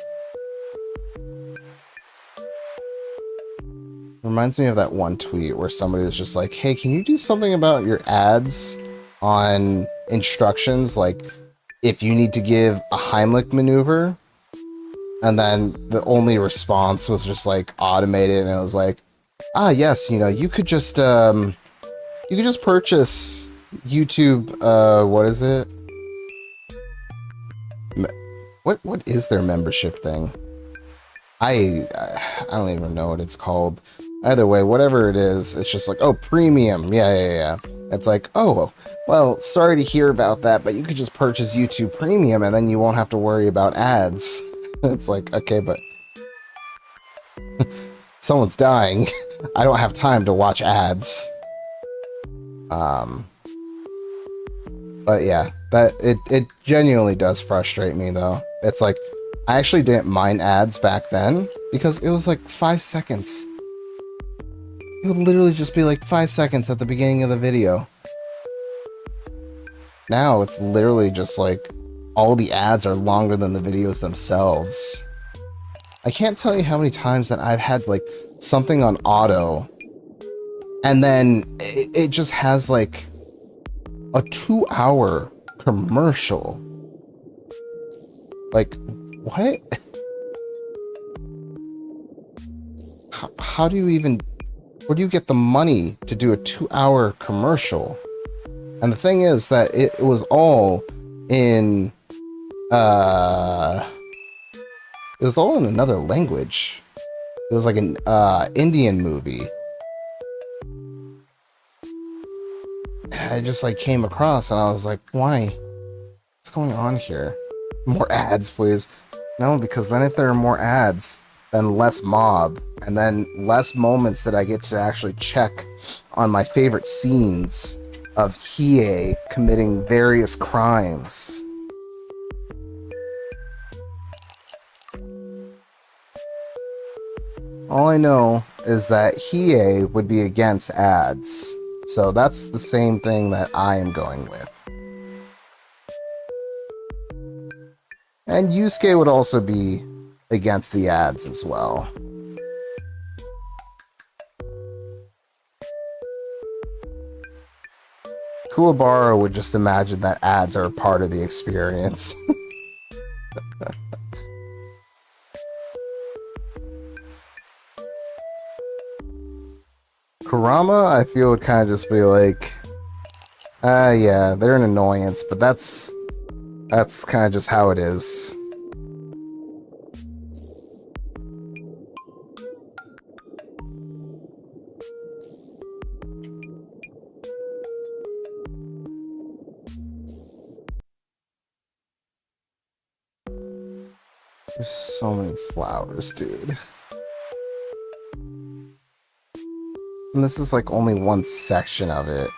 Speaker 1: Reminds me of that one tweet where somebody was just like, hey, can you do something about your ads on instructions? Like, if you need to give a Heimlich maneuver, and then the only response was just like automated, and it was like, ah, yes, you know, you could just purchase YouTube, what is it? What is their membership thing? I don't even know what it's called. Either way, whatever it is, it's just like, oh, premium. Yeah. It's like, oh, well, sorry to hear about that, but you could just purchase YouTube Premium and then you won't have to worry about ads. It's like, okay, but someone's dying. I don't have time to watch ads. But yeah, it genuinely does frustrate me though. It's like, I actually didn't mind ads back then because it was like 5 seconds. It would literally just be like 5 seconds at the beginning of the video. Now it's literally just like all the ads are longer than the videos themselves. I can't tell you how many times that I've had like something on auto and then it just has like a 2-hour commercial. Like, what? How do you even... Where do you get the money to do a 2-hour commercial? And the thing is that it was all in... it was all in another language. It was like an Indian movie. And I just like came across and I was like, why? What's going on here? More ads, please. No, because then if there are more ads, then less mob, and then less moments that I get to actually check on my favorite scenes of Hiei committing various crimes. All I know is that Hiei would be against ads, so that's the same thing that I am going with. And Yusuke would also be against the ads as well. Kuwabara would just imagine that ads are a part of the experience. Kurama, I feel, would kind of just be like, yeah, they're an annoyance, but that's kind of just how it is. There's so many flowers, dude. And this is like only one section of it.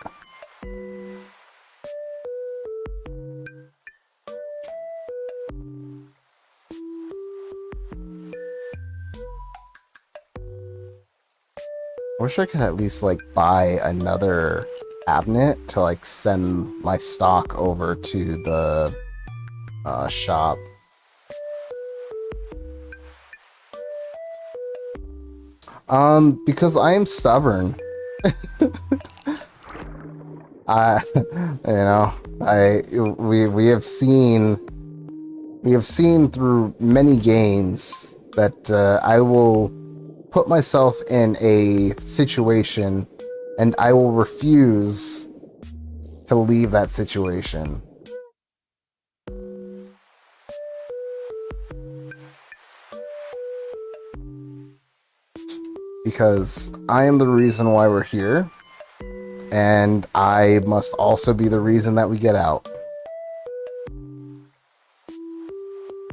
Speaker 1: I wish I could at least like buy another cabinet to like send my stock over to the shop. Because I am stubborn. We have seen through many games that I will put myself in a situation and I will refuse to leave that situation. Because I am the reason why we're here, and I must also be the reason that we get out.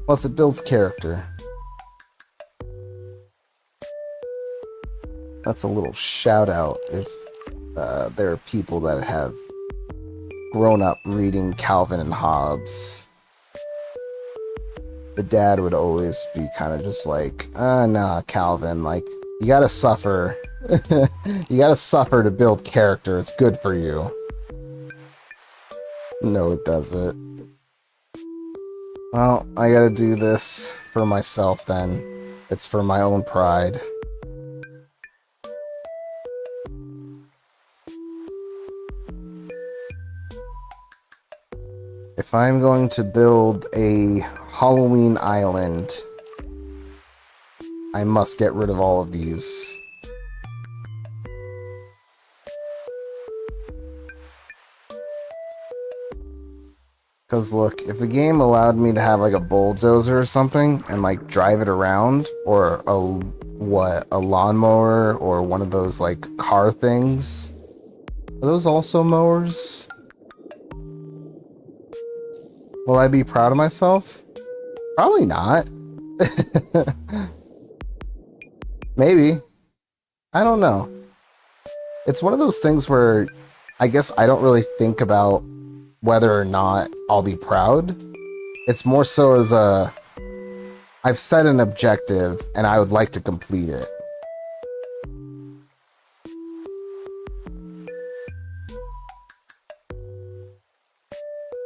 Speaker 1: Plus, it builds character. That's a little shout out if there are people that have grown up reading Calvin and Hobbes. The dad would always be kind of just like, nah, Calvin, like, you gotta suffer. You gotta suffer to build character. It's good for you. No, it doesn't. Well, I gotta do this for myself then. It's for my own pride. If I'm going to build a Halloween island, I must get rid of all of these. Because look, if the game allowed me to have like a bulldozer or something and like drive it around, or a lawnmower, or one of those like car things, are those also mowers? Will I be proud of myself? Probably not. Maybe. I don't know. It's one of those things where I guess I don't really think about whether or not I'll be proud. It's more so as I've set an objective and I would like to complete it.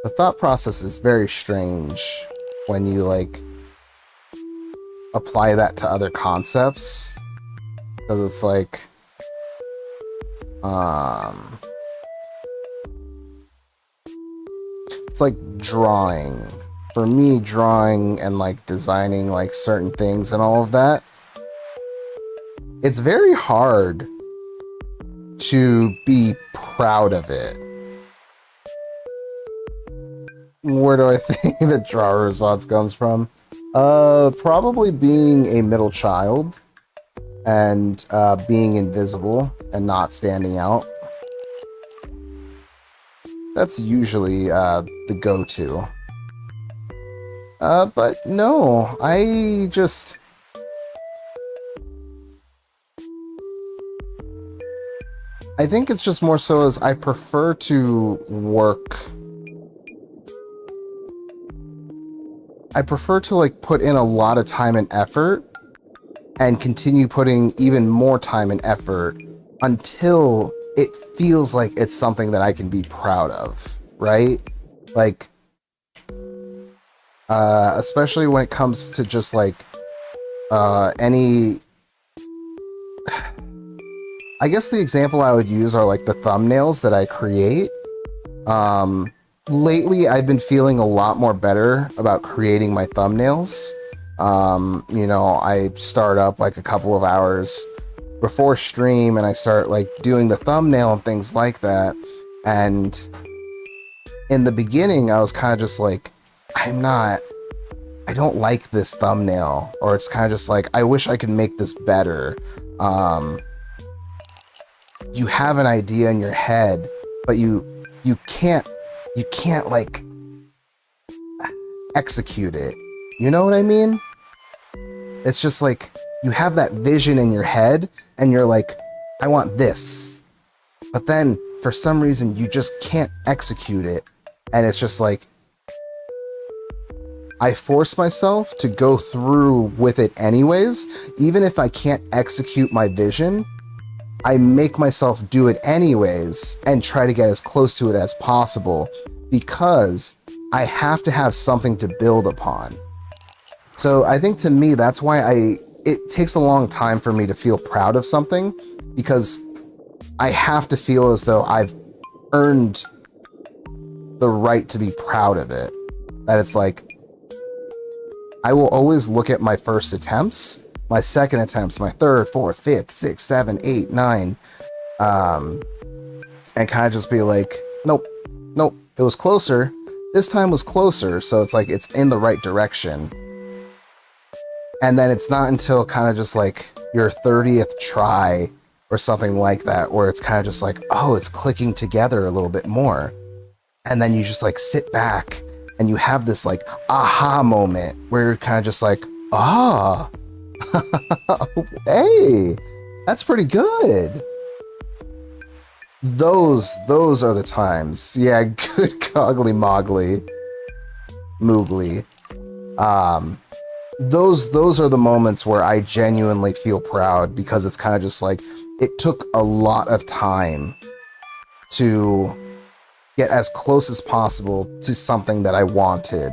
Speaker 1: The thought process is very strange when you like apply that to other concepts, because it's like it's like drawing. For me, drawing and like designing like certain things and all of that, it's very hard to be proud of it. Where do I think the drawer response comes from? Probably being a middle child and being invisible and not standing out. That's usually the go-to. But no, I think it's just more so as I prefer to work. I prefer to like put in a lot of time and effort and continue putting even more time and effort until it feels like it's something that I can be proud of, right? Like, especially when it comes to just like any, I guess the example I would use are like the thumbnails that I create. Lately, I've been feeling a lot more better about creating my thumbnails. You know, I start up like a couple of hours before stream and I start like doing the thumbnail and things like that. And in the beginning, I was kind of just like, I don't like this thumbnail. Or it's kind of just like, I wish I could make this better. You have an idea in your head, but you can't like execute it. You know what I mean? It's just like you have that vision in your head and you're like, I want this. But then for some reason you just can't execute it. And it's just like, I force myself to go through with it anyways. Even if I can't execute my vision, I make myself do it anyways and try to get as close to it as possible because I have to have something to build upon. So I think to me, that's why it takes a long time for me to feel proud of something, because I have to feel as though I've earned the right to be proud of it. That it's like, I will always look at my first attempts, my second attempts, my third, fourth, fifth, sixth, seven, eight, nine, and kind of just be like, nope, it was closer. This time was closer, so it's like it's in the right direction. And then it's not until kind of just like your 30th try or something like that, where it's kind of just like, oh, it's clicking together a little bit more. And then you just like sit back and you have this like aha moment where you're kind of just like, ah, hey, that's pretty good. Those are the times. Yeah, good goggly moggly moogly. Those are the moments where I genuinely feel proud, because it's kind of just like, it took a lot of time to get as close as possible to something that I wanted.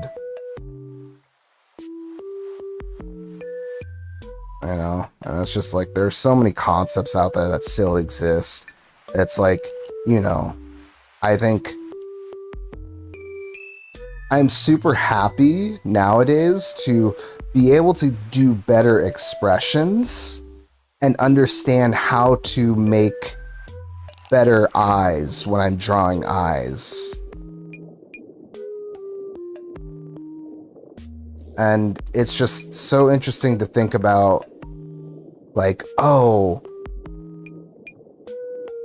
Speaker 1: You know, and it's just like, there's so many concepts out there that still exist. It's like, you know, I think I'm super happy nowadays to be able to do better expressions and understand how to make better eyes when I'm drawing eyes. And it's just so interesting to think about, like, oh,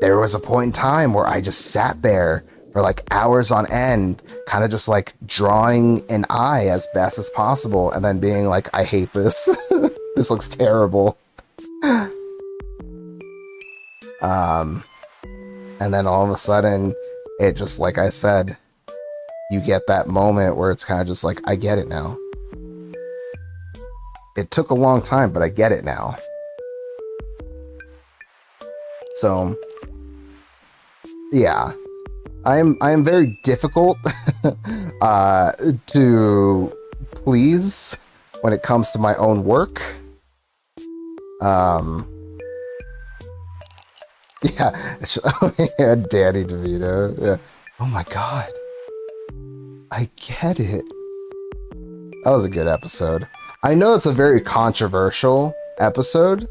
Speaker 1: there was a point in time where I just sat there for like hours on end, kind of just like drawing an eye as best as possible, and then being like, I hate this. This looks terrible. And then all of a sudden, it just, like I said, you get that moment where it's kind of just like, I get it now. It took a long time, but I get it now. So, yeah, I am very difficult to please when it comes to my own work. Yeah, yeah, Danny DeVito. Yeah. Oh my god, I get it. That was a good episode. I know it's a very controversial episode.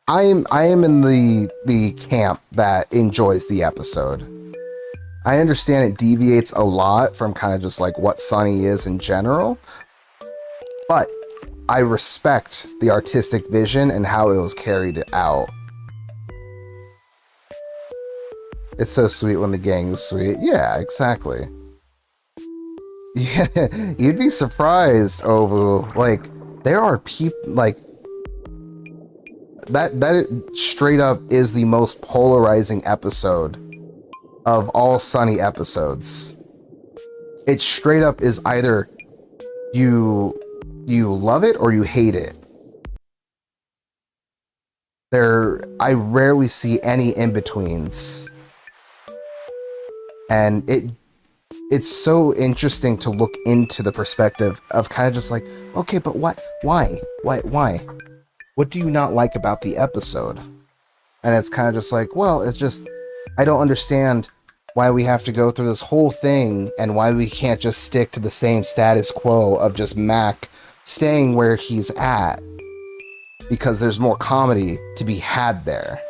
Speaker 1: I am in the camp that enjoys the episode. I understand it deviates a lot from kind of just like what Sunny is in general, but I respect the artistic vision and how it was carried out. It's so sweet when the gang is sweet. Yeah, exactly. Yeah, you'd be surprised, Obu. Like, there are people, like, that straight up is the most polarizing episode of all Sunny episodes. It straight up is either you love it or you hate it. I rarely see any in-betweens. And it's so interesting to look into the perspective of kind of just like, okay, but what? Why? What do you not like about the episode? And it's kind of just like, well, it's just, I don't understand why we have to go through this whole thing and why we can't just stick to the same status quo of just Mac staying where he's at, because there's more comedy to be had there.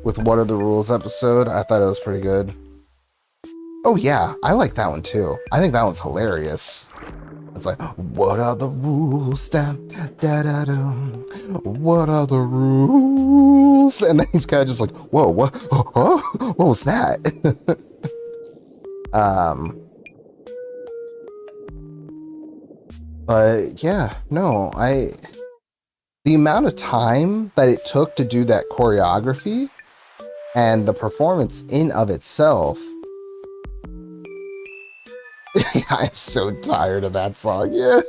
Speaker 1: With What Are the Rules episode, I thought it was pretty good. Oh yeah, I like that one too. I think that one's hilarious. It's like, what are the rules? Da, da, da, da. What are the rules? And then he's kind of just like, whoa, what? Huh? What was that? But yeah, no, the amount of time that it took to do that choreography and the performance in of itself. I'm so tired of that song. Yeah.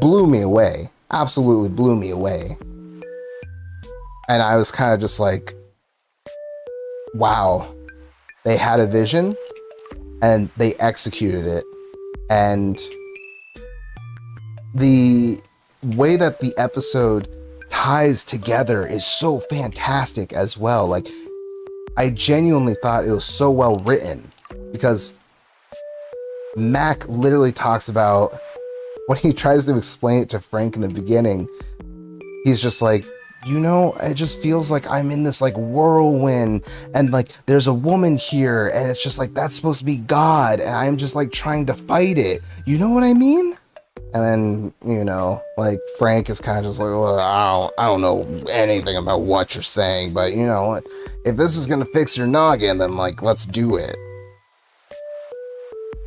Speaker 1: Blew me away. Absolutely blew me away. And I was kind of just like, wow. They had a vision and they executed it. And the way that the episode ties together is so fantastic as well. Like, I genuinely thought it was so well written. Because Mac literally talks about, when he tries to explain it to Frank in the beginning, he's just like, you know, it just feels like I'm in this like whirlwind, and like there's a woman here, and it's just like, that's supposed to be God, and I'm just like trying to fight it. You know what I mean? And then, you know, like Frank is kind of just like, well, I don't know anything about what you're saying, but you know, if this is gonna fix your noggin, then like, let's do it.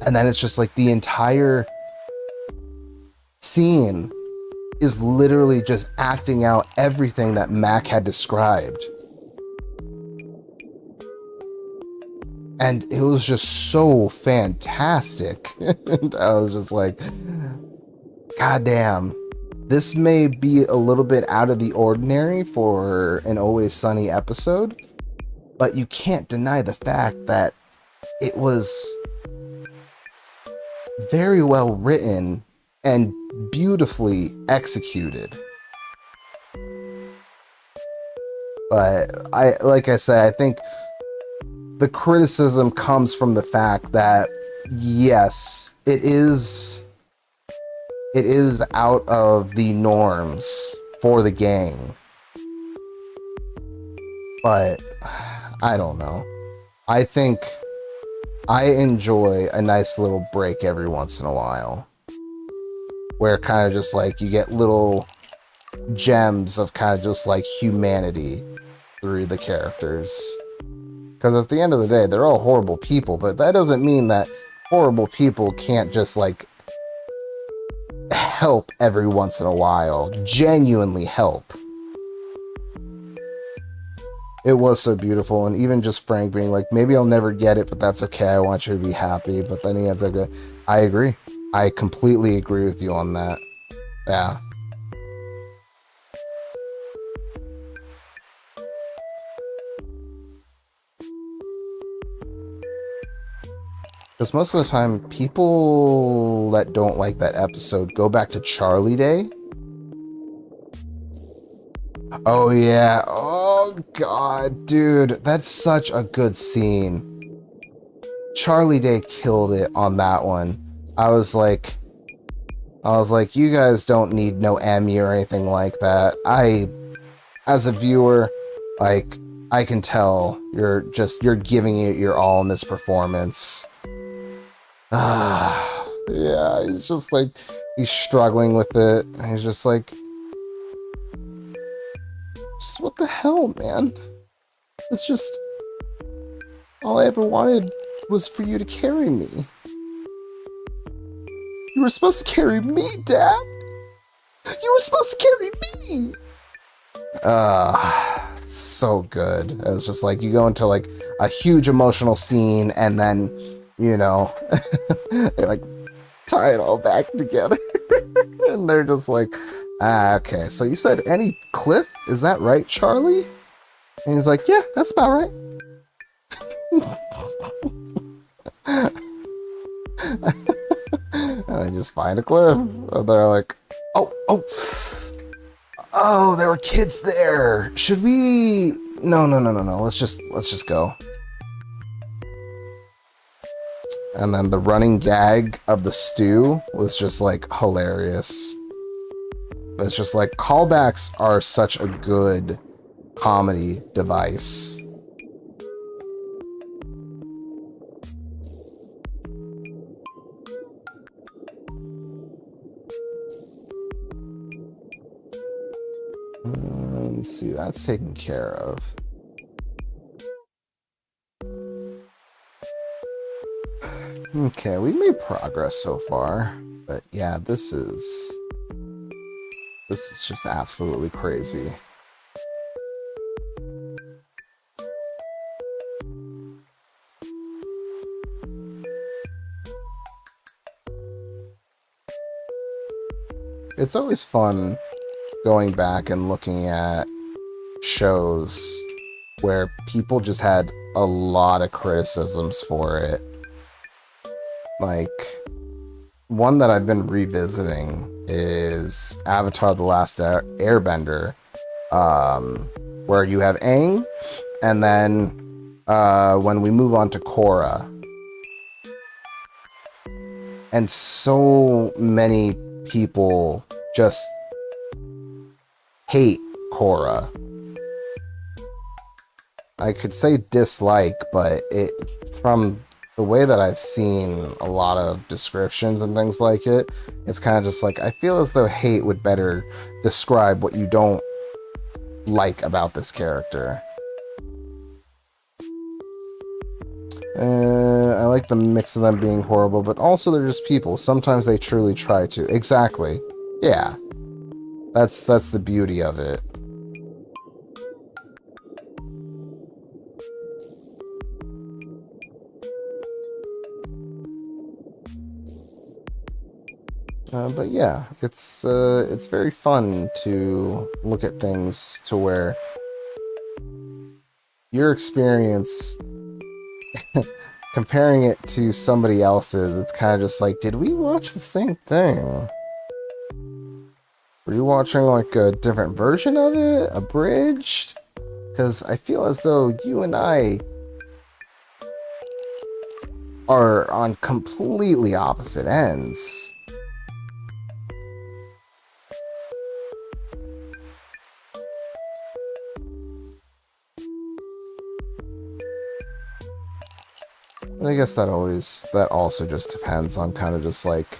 Speaker 1: And then it's just like the entire scene is literally just acting out everything that Mac had described. And it was just so fantastic. And I was just like, God damn. This may be a little bit out of the ordinary for an Always Sunny episode, but you can't deny the fact that it was very well written and beautifully executed. But like I said, I think the criticism comes from the fact that, yes, it is out of the norms for the game. But I don't know. I think I enjoy a nice little break every once in a while, where kind of just like you get little gems of kind of just like humanity through the characters. Because at the end of the day, they're all horrible people, but that doesn't mean that horrible people can't just like help every once in a while. Genuinely help. It was so beautiful, and even just Frank being like, maybe I'll never get it, but that's okay, I want you to be happy. But then he ends like, I agree. I completely agree with you on that. Yeah. Because most of the time, people that don't like that episode go back to Charlie Day. Oh, yeah. Oh, God, dude. That's such a good scene. Charlie Day killed it on that one. I was like, you guys don't need no Emmy or anything like that. As a viewer, like, I can tell you're giving it your all in this performance. Yeah, he's just like, he's struggling with it. He's just like, what the hell, man? It's just, all I ever wanted was for you to carry me. You were supposed to carry me, Dad. You were supposed to carry me. It's so good. It was just like, you go into like a huge emotional scene, and then, you know, they like tie it all back together. And they're just like, okay, so you said any cliff? Is that right, Charlie? And he's like, yeah, that's about right. And they just find a cliff. And they're like, oh, there were kids there. Should we? No. Let's just go. And then the running gag of the stew was just like hilarious. It's just like, callbacks are such a good comedy device. Let me see, that's taken care of. Okay, we made progress so far, but yeah, this is just absolutely crazy. It's always fun going back and looking at shows where people just had a lot of criticisms for it. Like, one that I've been revisiting is Avatar: The Last Airbender, where you have Aang, and then when we move on to Korra. And so many people just hate Korra. I could say dislike, but from the way that I've seen a lot of descriptions and things like it, it's kind of just like, I feel as though hate would better describe what you don't like about this character. I like the mix of them being horrible, but also they're just people. Sometimes they truly try to. Exactly. Yeah. That's the beauty of it. But yeah, it's very fun to look at things to where your experience comparing it to somebody else's, it's kind of just like, did we watch the same thing? Were you watching like a different version of it, abridged? Because I feel as though you and I are on completely opposite ends. But I guess that also just depends on kind of just like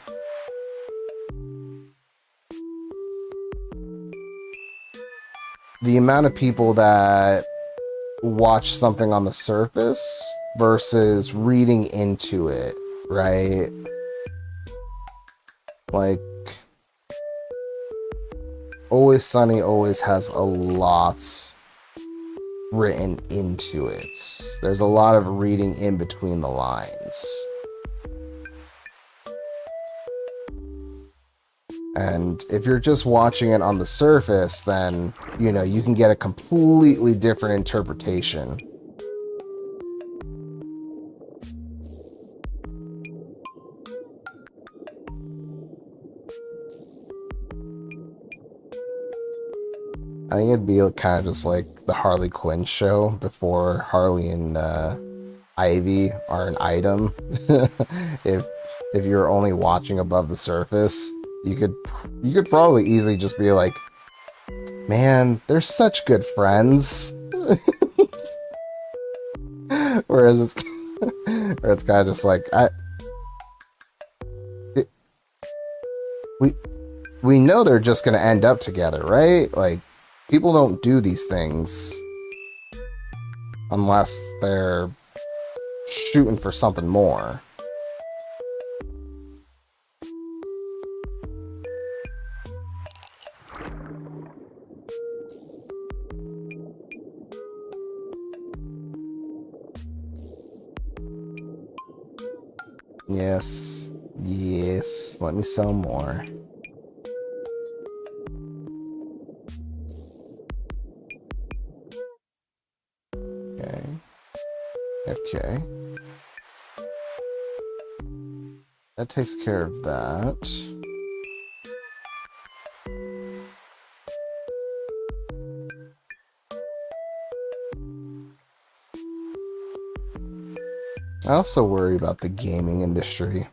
Speaker 1: the amount of people that watch something on the surface versus reading into it, right? Like, Always Sunny always has a lot written into it. There's a lot of reading in between the lines. And if you're just watching it on the surface, then, you know, you can get a completely different interpretation. I think it'd be kind of just like the Harley Quinn show before Harley and Ivy are an item. if you're only watching above the surface, you could probably easily just be like, man, they're such good friends. Whereas it's kind of just like we know they're just gonna end up together, right? Like, people don't do these things unless they're shooting for something more. Yes. Yes. Let me sell more. Okay. That takes care of that. I also worry about the gaming industry.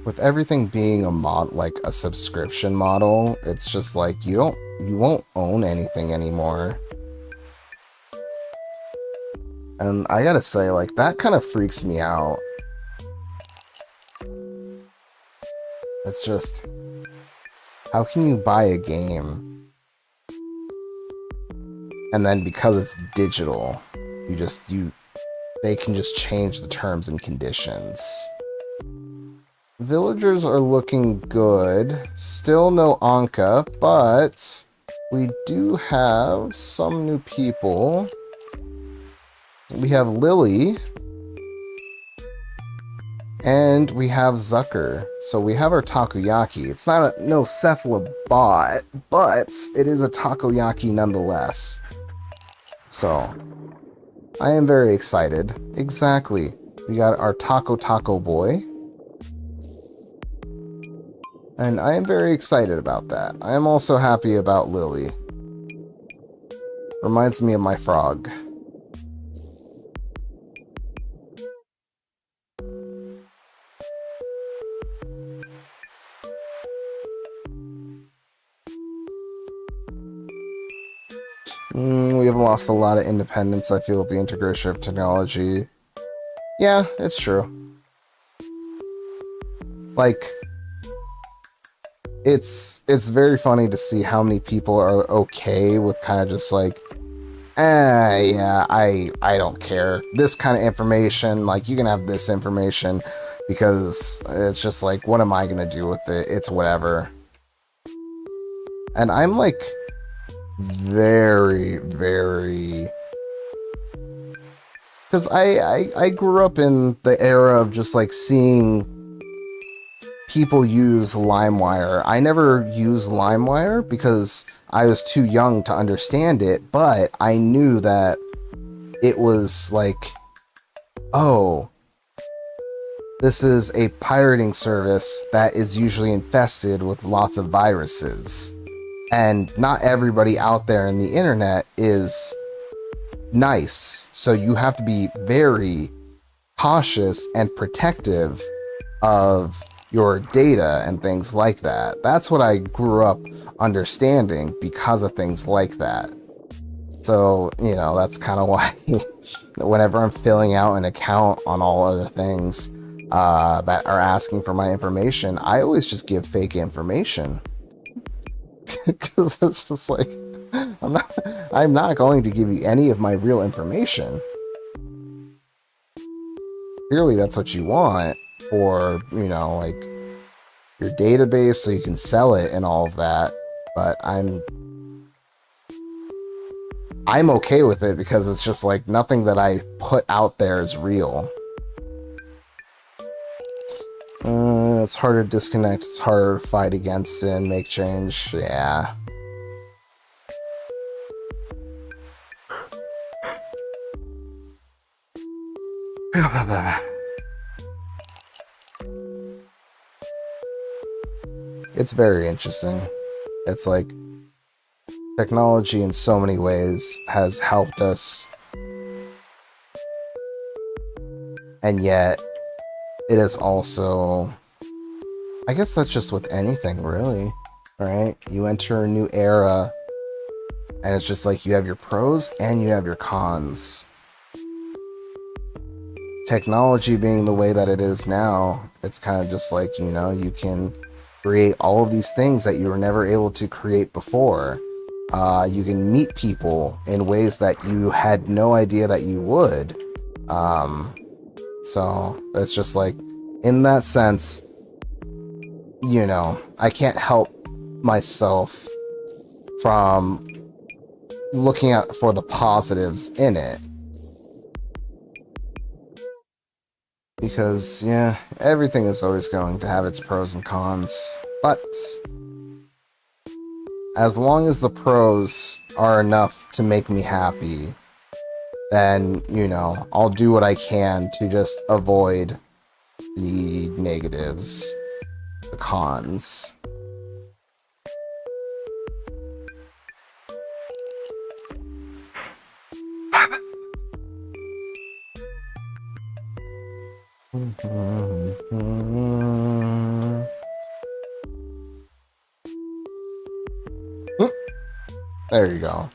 Speaker 1: With everything being like a subscription model, it's just like you won't own anything anymore. And I gotta say, like, that kind of freaks me out. It's just, how can you buy a game and then because it's digital, they can just change the terms and conditions? Villagers are looking good. Still no Anka, but we do have some new people. We have Lily. And we have Zucker. So we have our takoyaki. It's not no cephalobot, but it is a takoyaki nonetheless. So I am very excited. Exactly. We got our taco boy. And I am very excited about that. I am also happy about Lily. Reminds me of my frog. We have lost a lot of independence, I feel, with the integration of technology. Yeah, it's true. Like, it's very funny to see how many people are okay with kind of just like Yeah, I don't care. This kind of information, like, you can have this information because it's just like, what am I gonna do with it? It's whatever. And I'm like very, very... Because I grew up in the era of just like seeing people use LimeWire. I never used LimeWire because I was too young to understand it, but I knew that it was like, oh, this is a pirating service that is usually infested with lots of viruses. And not everybody out there in the internet is nice. So you have to be very cautious and protective of your data and things like that. That's what I grew up understanding because of things like that. So, you know, that's kind of why whenever I'm filling out an account on all other things that are asking for my information, I always just give fake information. Because it's just like, I'm not going to give you any of my real information. Clearly that's what you want for, you know, like, your database so you can sell it and all of that. But I'm okay with it because it's just like nothing that I put out there is real. It's harder to disconnect, it's harder to fight against it and make change. Yeah. It's very interesting. It's like technology in so many ways has helped us, and yet it is also, I guess that's just with anything really, right? You enter a new era and it's just like you have your pros and you have your cons. Technology being the way that it is now, it's kind of just like, you know, you can create all of these things that you were never able to create before. You can meet people in ways that you had no idea that you would. So it's just like, in that sense, you know, I can't help myself from looking at for the positives in it. Because, yeah, everything is always going to have its pros and cons. But as long as the pros are enough to make me happy, then, you know, I'll do what I can to just avoid the negatives, the cons. There you go.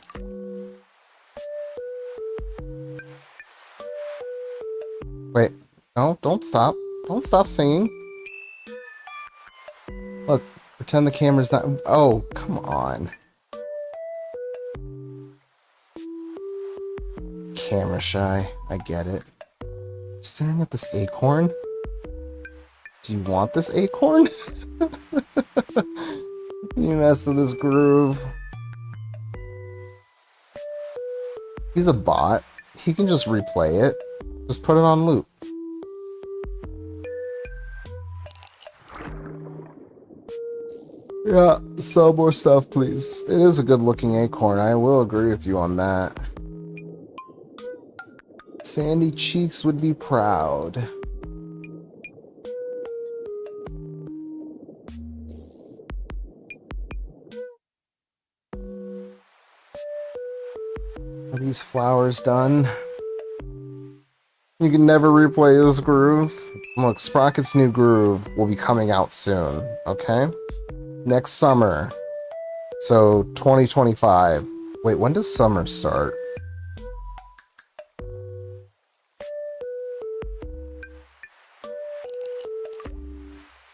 Speaker 1: Wait, no, don't stop. Don't stop singing. Look, pretend the camera's not... Oh, come on. Camera shy, I get it. Staring at this acorn? Do you want this acorn? You mess with this groove. He's a bot. He can just replay it. Just put it on loop. Yeah, sell more stuff, please. It is a good looking acorn. I will agree with you on that. Sandy Cheeks would be proud. Are these flowers done? You can never replay this groove. Look, Sprocket's new groove will be coming out soon, okay? Next summer. So, 2025. Wait, when does summer start?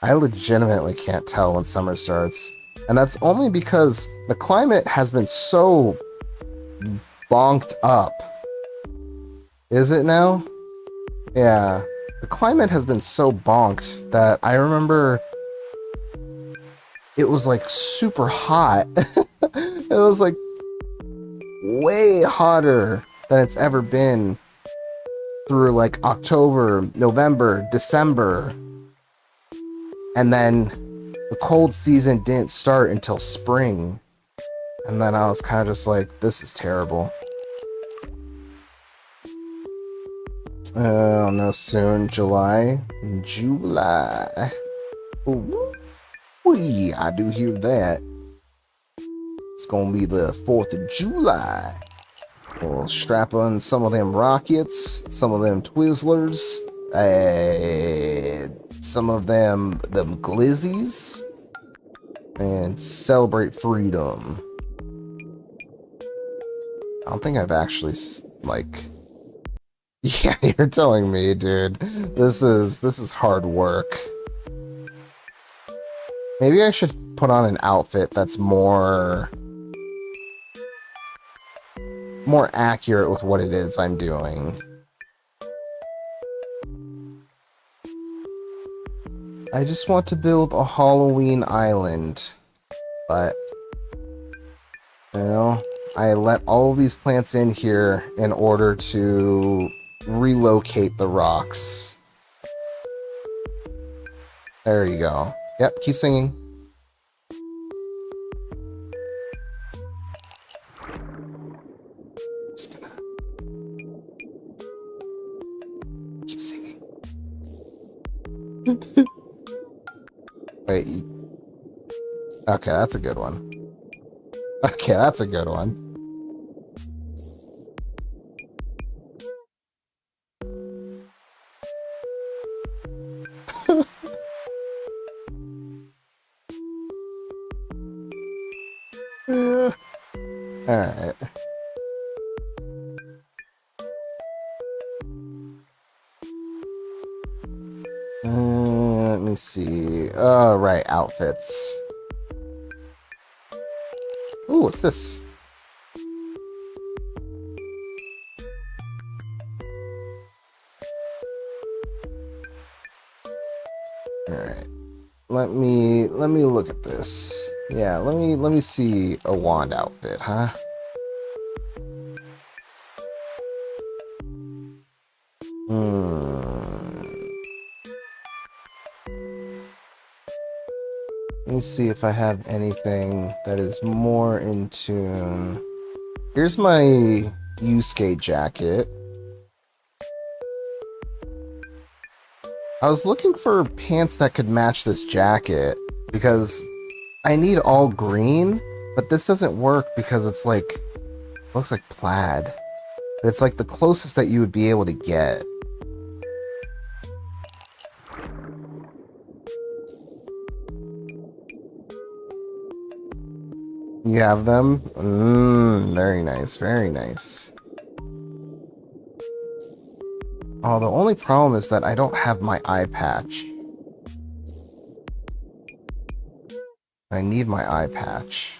Speaker 1: I legitimately can't tell when summer starts. And that's only because the climate has been so bonked up. Is it now? Yeah. The climate has been so bonked that I remember it was like super hot. It was like way hotter than it's ever been through like October, November, December. And then the cold season didn't start until spring. And then I was kind of just like, this is terrible. Oh no, soon, July. Ooh, I do hear that. It's gonna be the 4th of July. We'll strap on some of them rockets, some of them Twizzlers, some of them glizzies, and celebrate freedom. I don't think I've actually, like... Yeah, you're telling me, dude. This is hard work. Maybe I should put on an outfit that's more accurate with what it is I'm doing. I just want to build a Halloween island, but you know, I let all of these plants in here in order to relocate the rocks. There you go. Yep, keep singing. Just gonna keep singing. Wait. Okay, that's a good one. Okay, that's a good one. Alright. Let me see. Oh, right, outfits. Ooh, what's this? Alright. Let me look at this. Yeah, let me see a wand outfit, huh? Let me see if I have anything that is more in tune. Here's my Yusuke jacket. I was looking for pants that could match this jacket because I need all green, but this doesn't work because it's like, looks like plaid. It's like the closest that you would be able to get. You have them? Very nice, very nice. Oh, the only problem is that I don't have my eye patch. I need my eye patch.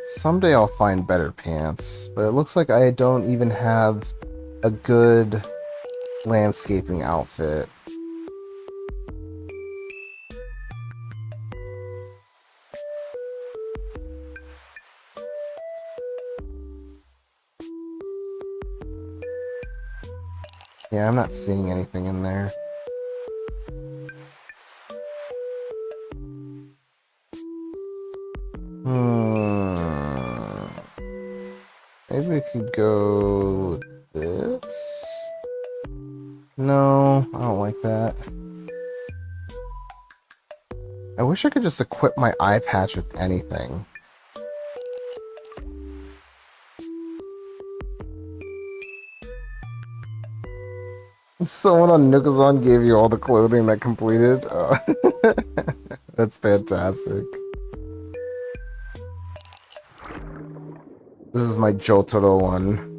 Speaker 1: Someday I'll find better pants, but it looks like I don't even have a good landscaping outfit. Yeah, I'm not seeing anything in there. Maybe we could go with this. No, I don't like that. I wish I could just equip my eye patch with anything. Someone on Nookazon gave you all the clothing that completed. Oh. That's fantastic. This is my Jotaro one.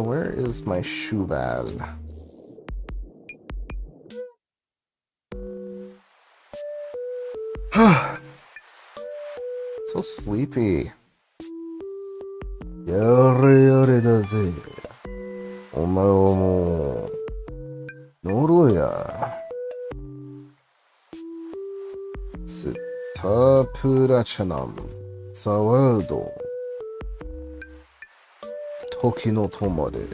Speaker 1: Where is my Shubal? So sleepy. Yare yare da ze. Omae wa mou noro ya. Sutta purachanam sawado. Toki no tomare.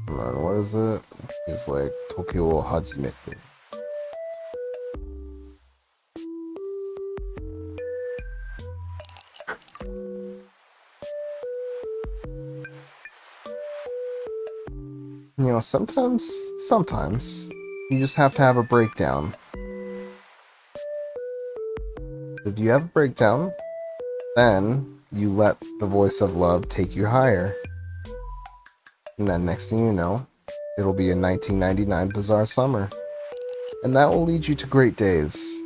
Speaker 1: Man, what is it? It's like Toki wo hajimete. You know, sometimes, you just have to have a breakdown. If you have a breakdown, then you let the voice of love take you higher. And then next thing you know, it'll be a 1999 bizarre summer. And that will lead you to great days.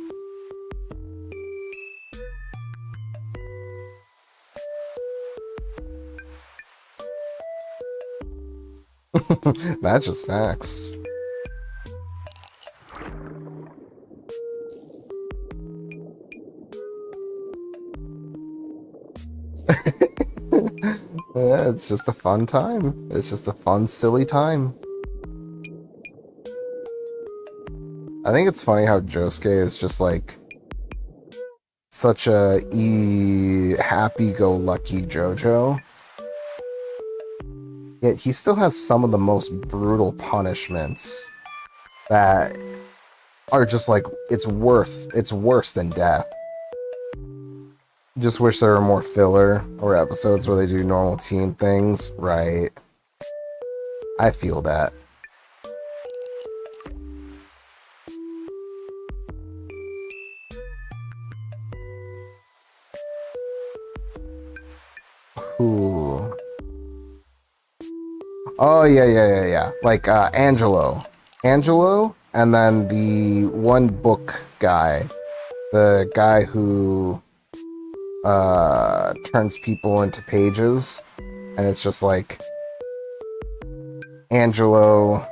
Speaker 1: That's just facts. Yeah, it's just a fun time. It's just a fun, silly time. I think it's funny how Josuke is just like such a happy-go-lucky JoJo. Yet he still has some of the most brutal punishments that are just like, it's worse than death. Just wish there were more filler or episodes where they do normal team things, right? I feel that. Ooh. Oh, yeah. Like, Angelo, and then the one book guy. The guy who turns people into pages, and it's just like Angelo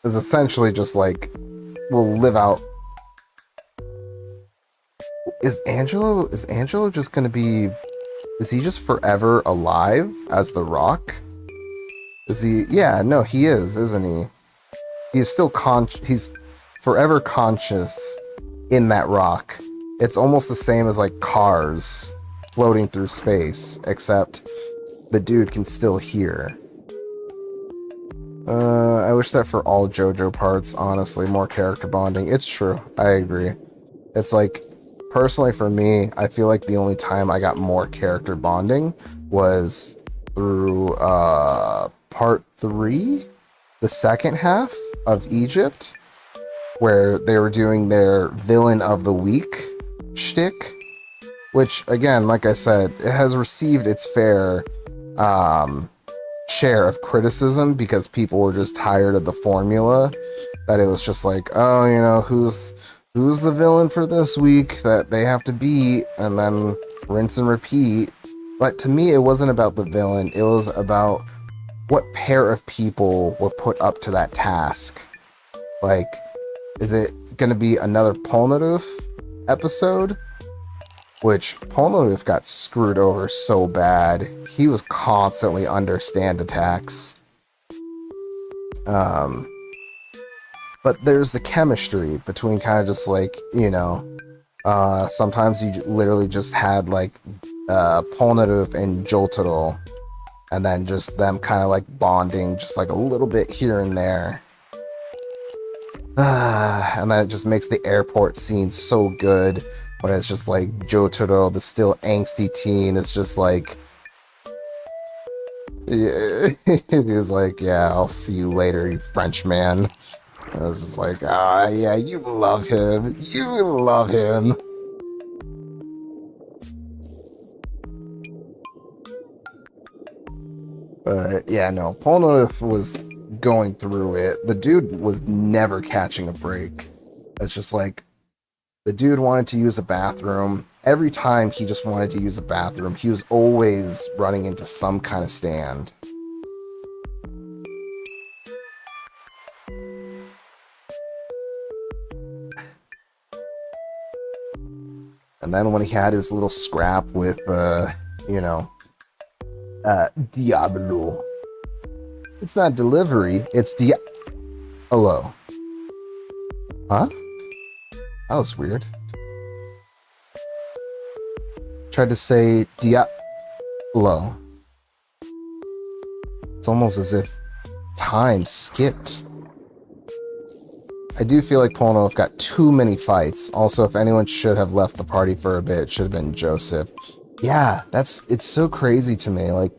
Speaker 1: is essentially just like will live out. Is Angelo just gonna be, is he just forever alive as the Rock? Is he? Yeah, no, he is, isn't he? He's still he's forever conscious in that rock. It's almost the same as like cars floating through space, except the dude can still hear. I wish that for all JoJo parts, honestly, more character bonding. It's true, I agree. It's like, personally for me, I feel like the only time I got more character bonding was through part 3, the second half of Egypt, where they were doing their villain of the week shtick, which again, like I said, it has received its fair share of criticism because people were just tired of the formula, that it was just like, oh, you know, who's the villain for this week that they have to beat, and then rinse and repeat. But to me, it wasn't about the villain, it was about what pair of people were put up to that task. Like, is it gonna be another Polnareff episode? Which, Polnareff got screwed over so bad. He was constantly under stand attacks. But there's the chemistry between kind of just like, you know, sometimes you literally just had like Polnareff and Jotaro, and then just them kind of like bonding just like a little bit here and there. And then it just makes the airport scene so good when it's just like Jotaro, the still angsty teen, is just like, yeah, he's like, yeah, I'll see you later, you Frenchman. I was just like, ah, yeah, you love him. You love him. But yeah, no, Polnareff was going through it. The dude was never catching a break. It's just like the dude wanted to use a bathroom. Every time he just wanted to use a bathroom, he was always running into some kind of stand. And then when he had his little scrap with, Diablo. It's not delivery, it's Diablo. Huh? That was weird. Tried to say Diablo. It's almost as if time skipped. I do feel like Polnareff got too many fights. Also, if anyone should have left the party for a bit, it should have been Joseph. Yeah, it's so crazy to me. Like,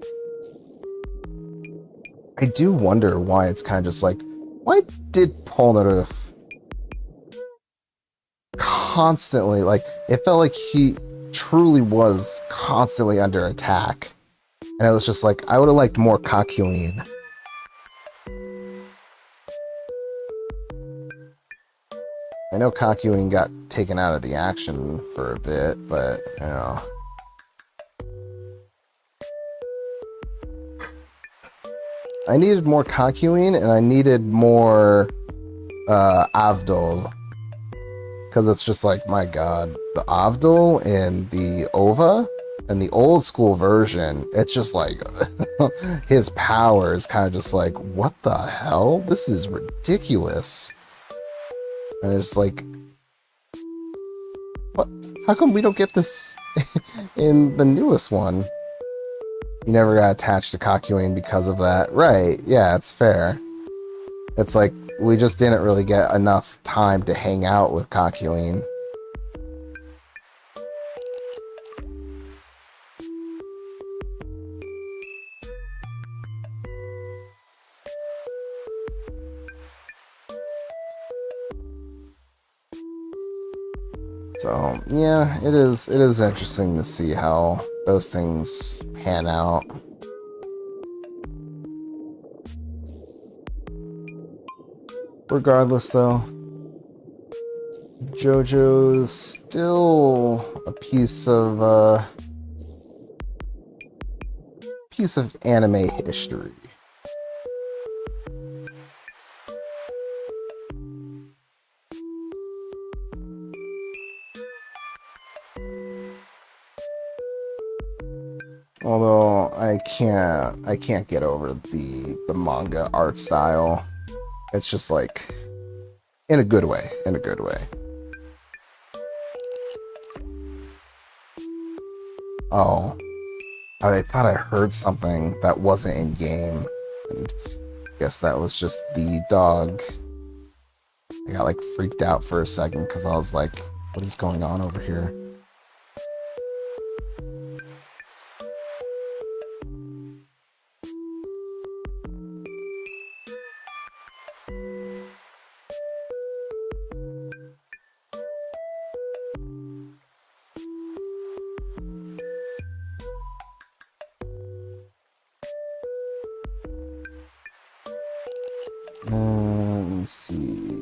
Speaker 1: I do wonder why it's kind of just like, why did Polnareff constantly, like, it felt like he truly was constantly under attack. And it was just like, I would have liked more Kakyoin. I know Kakyoin got taken out of the action for a bit, but, you know. I needed more Kakyoin, and I needed more Avdol. Because it's just like, my god, the Avdol and the Ova, and the old school version, it's just like, his power is kind of just like, what the hell? This is ridiculous. And it's like, what? How come we don't get this in the newest one? You never got attached to Kakyoin because of that. Right, yeah, it's fair. It's like, we just didn't really get enough time to hang out with Kakyoin. So, yeah, it is interesting to see how those things pan out. Regardless, though, JoJo's still a piece of anime history. Although I can't get over the manga art style. It's just like, in a good way, Oh, I thought I heard something that wasn't in game, and I guess that was just the dog. I got like freaked out for a second because I was like, what is going on over here? Let me see.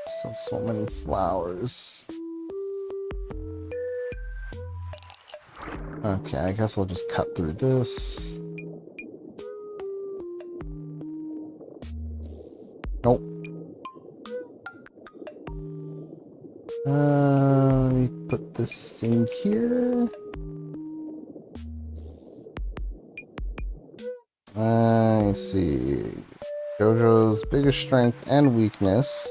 Speaker 1: Still so many flowers. Okay, I guess I'll just cut through this. Nope. Let me put this in here. I see. JoJo's biggest strength and weakness,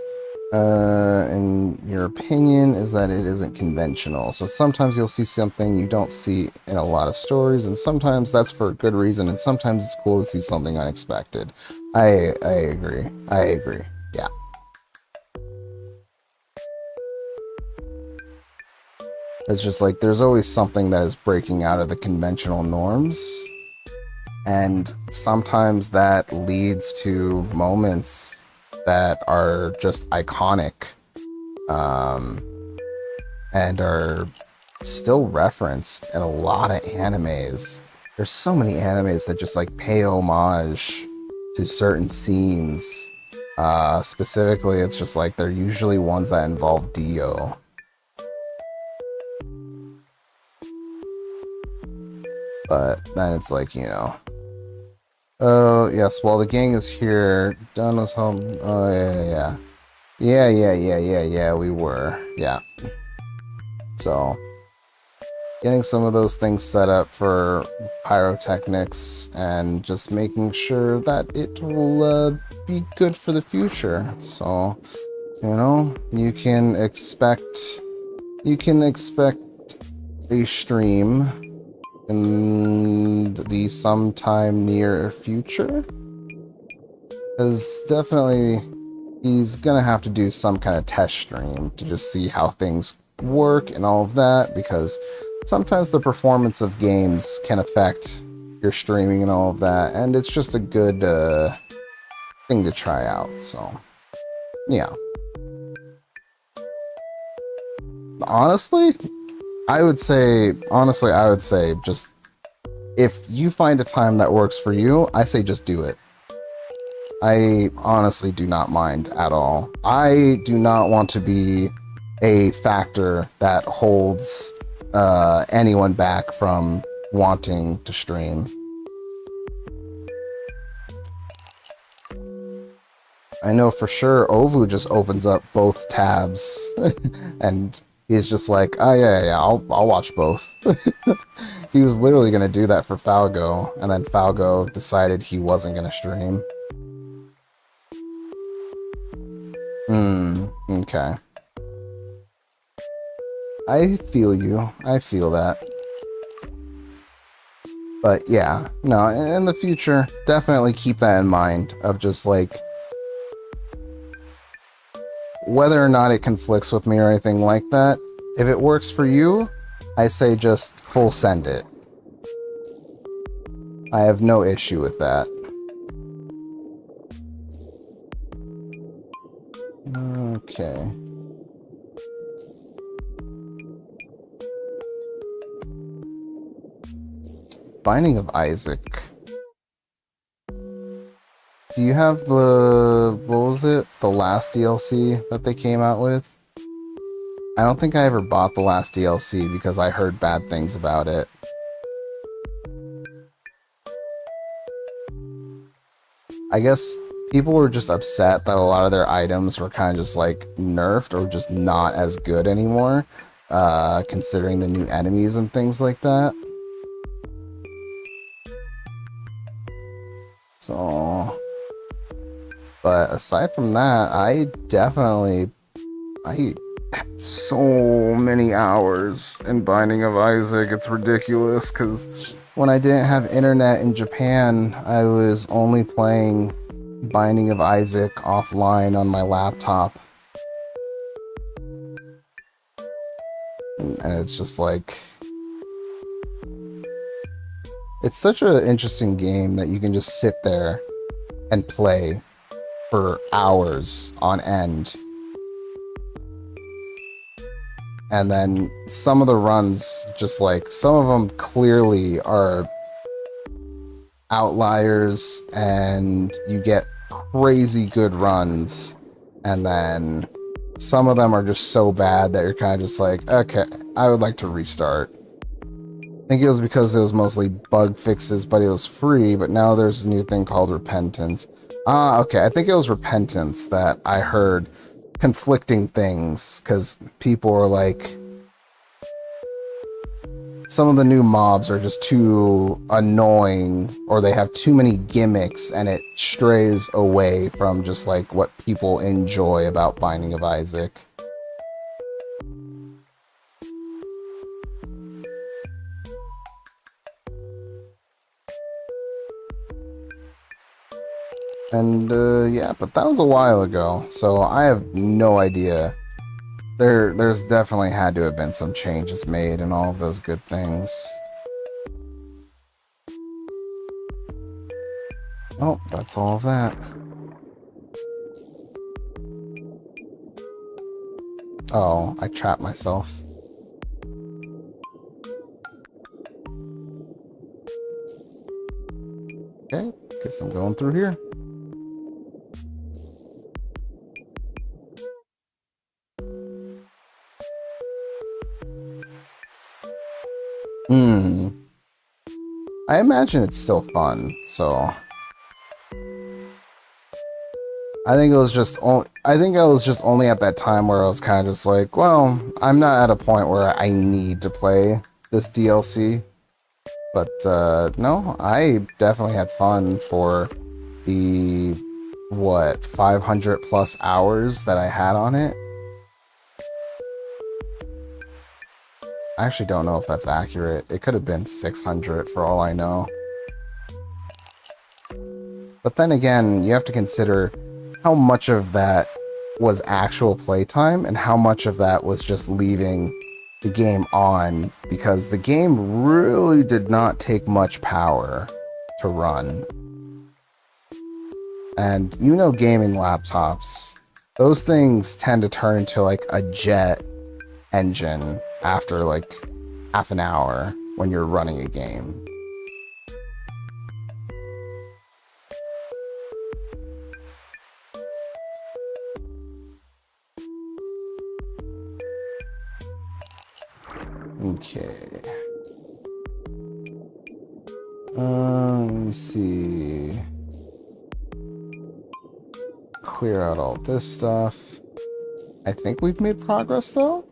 Speaker 1: in your opinion, is that it isn't conventional. So sometimes you'll see something you don't see in a lot of stories, and sometimes that's for a good reason, and sometimes it's cool to see something unexpected. I agree. Yeah. It's just like, there's always something that is breaking out of the conventional norms. And sometimes that leads to moments that are just iconic. and are still referenced in a lot of animes. There's so many animes that just like pay homage to certain scenes. Specifically, it's just like they're usually ones that involve Dio. But then it's like, you know. Oh, yes, while the gang is here, Dunn was home. Oh, yeah. Yeah, we were. Yeah. So, getting some of those things set up for pyrotechnics and just making sure that it will be good for the future. So, you know, you can expect a stream in the sometime near future. Because definitely he's gonna have to do some kind of test stream to just see how things work and all of that, because sometimes the performance of games can affect your streaming and all of that, and it's just a good thing to try out. So yeah, honestly I would say just, if you find a time that works for you, I say just do it. I honestly do not mind at all. I do not want to be a factor that holds anyone back from wanting to stream. I know for sure Ovu just opens up both tabs and he's just like, oh yeah, I'll watch both. He was literally gonna do that for Falgo, and then Falgo decided he wasn't gonna stream. Okay. I feel you. I feel that. But yeah, no, in the future, definitely keep that in mind, of just like, whether or not it conflicts with me or anything like that, if it works for you, I say just full send it. I have no issue with that. Okay. Binding of Isaac. Do you have the, what was it? The last DLC that they came out with? I don't think I ever bought the last DLC because I heard bad things about it. I guess people were just upset that a lot of their items were kind of just like nerfed or just not as good anymore, considering the new enemies and things like that. So, but aside from that, I had so many hours in Binding of Isaac, it's ridiculous, because when I didn't have internet in Japan, I was only playing Binding of Isaac offline on my laptop. And it's just like, it's such an interesting game that you can just sit there and play for hours on end. And then some of the runs, just like, some of them clearly are outliers and you get crazy good runs, and then some of them are just so bad that you're kind of just like, okay, I would like to restart. I think it was because it was mostly bug fixes, but it was free, but now there's a new thing called Repentance. Okay, I think it was Repentance that I heard conflicting things, because people were like, some of the new mobs are just too annoying, or they have too many gimmicks, and it strays away from just like what people enjoy about Binding of Isaac. And yeah, but that was a while ago, so I have no idea. There's definitely had to have been some changes made and all of those good things. Oh, that's all of that. Oh, I trapped myself. Guess I'm going through here. I imagine it's still fun, so I think I was just only at that time where I was kind of just like, well, I'm not at a point where I need to play this DLC. But no, I definitely had fun for the 500 plus hours that I had on it. I actually don't know if that's accurate. It could have been 600 for all I know. But then again, you have to consider how much of that was actual playtime and how much of that was just leaving the game on, because the game really did not take much power to run. And you know, gaming laptops, those things tend to turn into like a jet engine after like half an hour when you're running a game. Okay. Let me see. Clear out all this stuff. I think we've made progress though.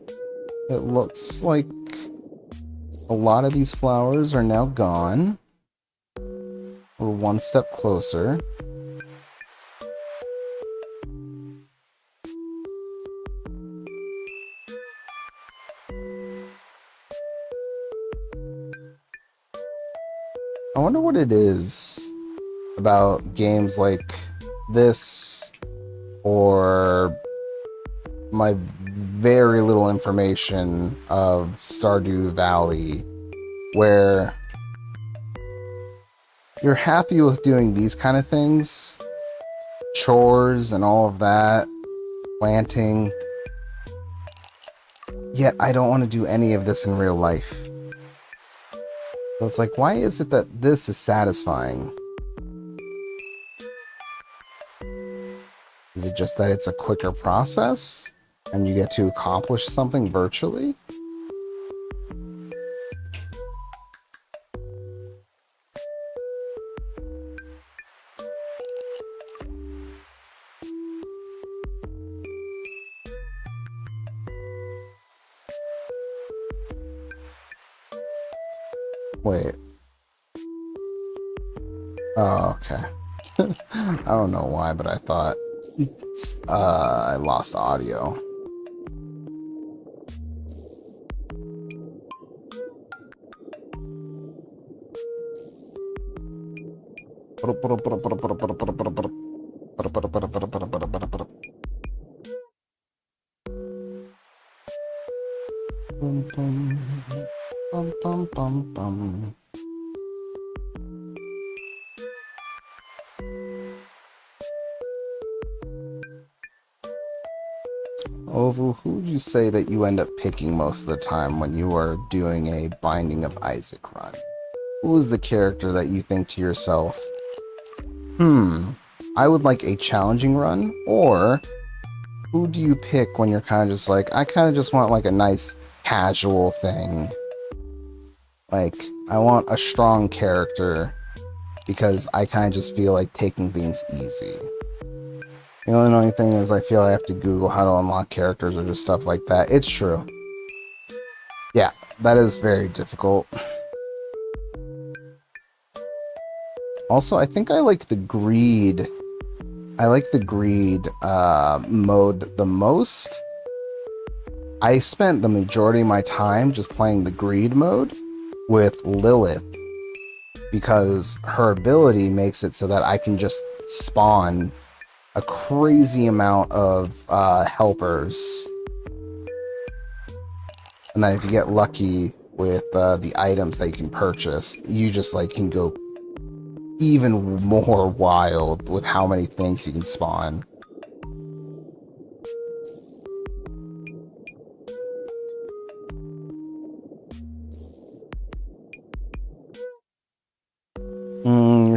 Speaker 1: It looks like a lot of these flowers are now gone. We're one step closer. I wonder what it is about games like this, or my very little information of Stardew Valley, where you're happy with doing these kind of things, chores and all of that, planting, yet I don't want to do any of this in real life. So it's like, why is it that this is satisfying? Is it just that it's a quicker process and you get to accomplish something virtually? Wait. Oh, okay. I don't know why, but I thought I lost audio. Bum, bum, bum, bum. Ovu, who would you say that you end up picking most of the time when you are doing a Binding of Isaac run? Who is the character that you think to yourself, I would like a challenging run? Or who do you pick when you're kind of just like, I kind of just want like a nice casual thing? Like, I want a strong character because I kind of just feel like taking things easy. The only thing is I feel I have to Google how to unlock characters or just stuff like that. It's true. Yeah, that is very difficult. Also, I think I like the greed. I like the greed mode the most. I spent the majority of my time just playing the greed mode with Lilith, because her ability makes it so that I can just spawn a crazy amount of helpers, and then if you get lucky with the items that you can purchase, you just like can go even more wild with how many things you can spawn.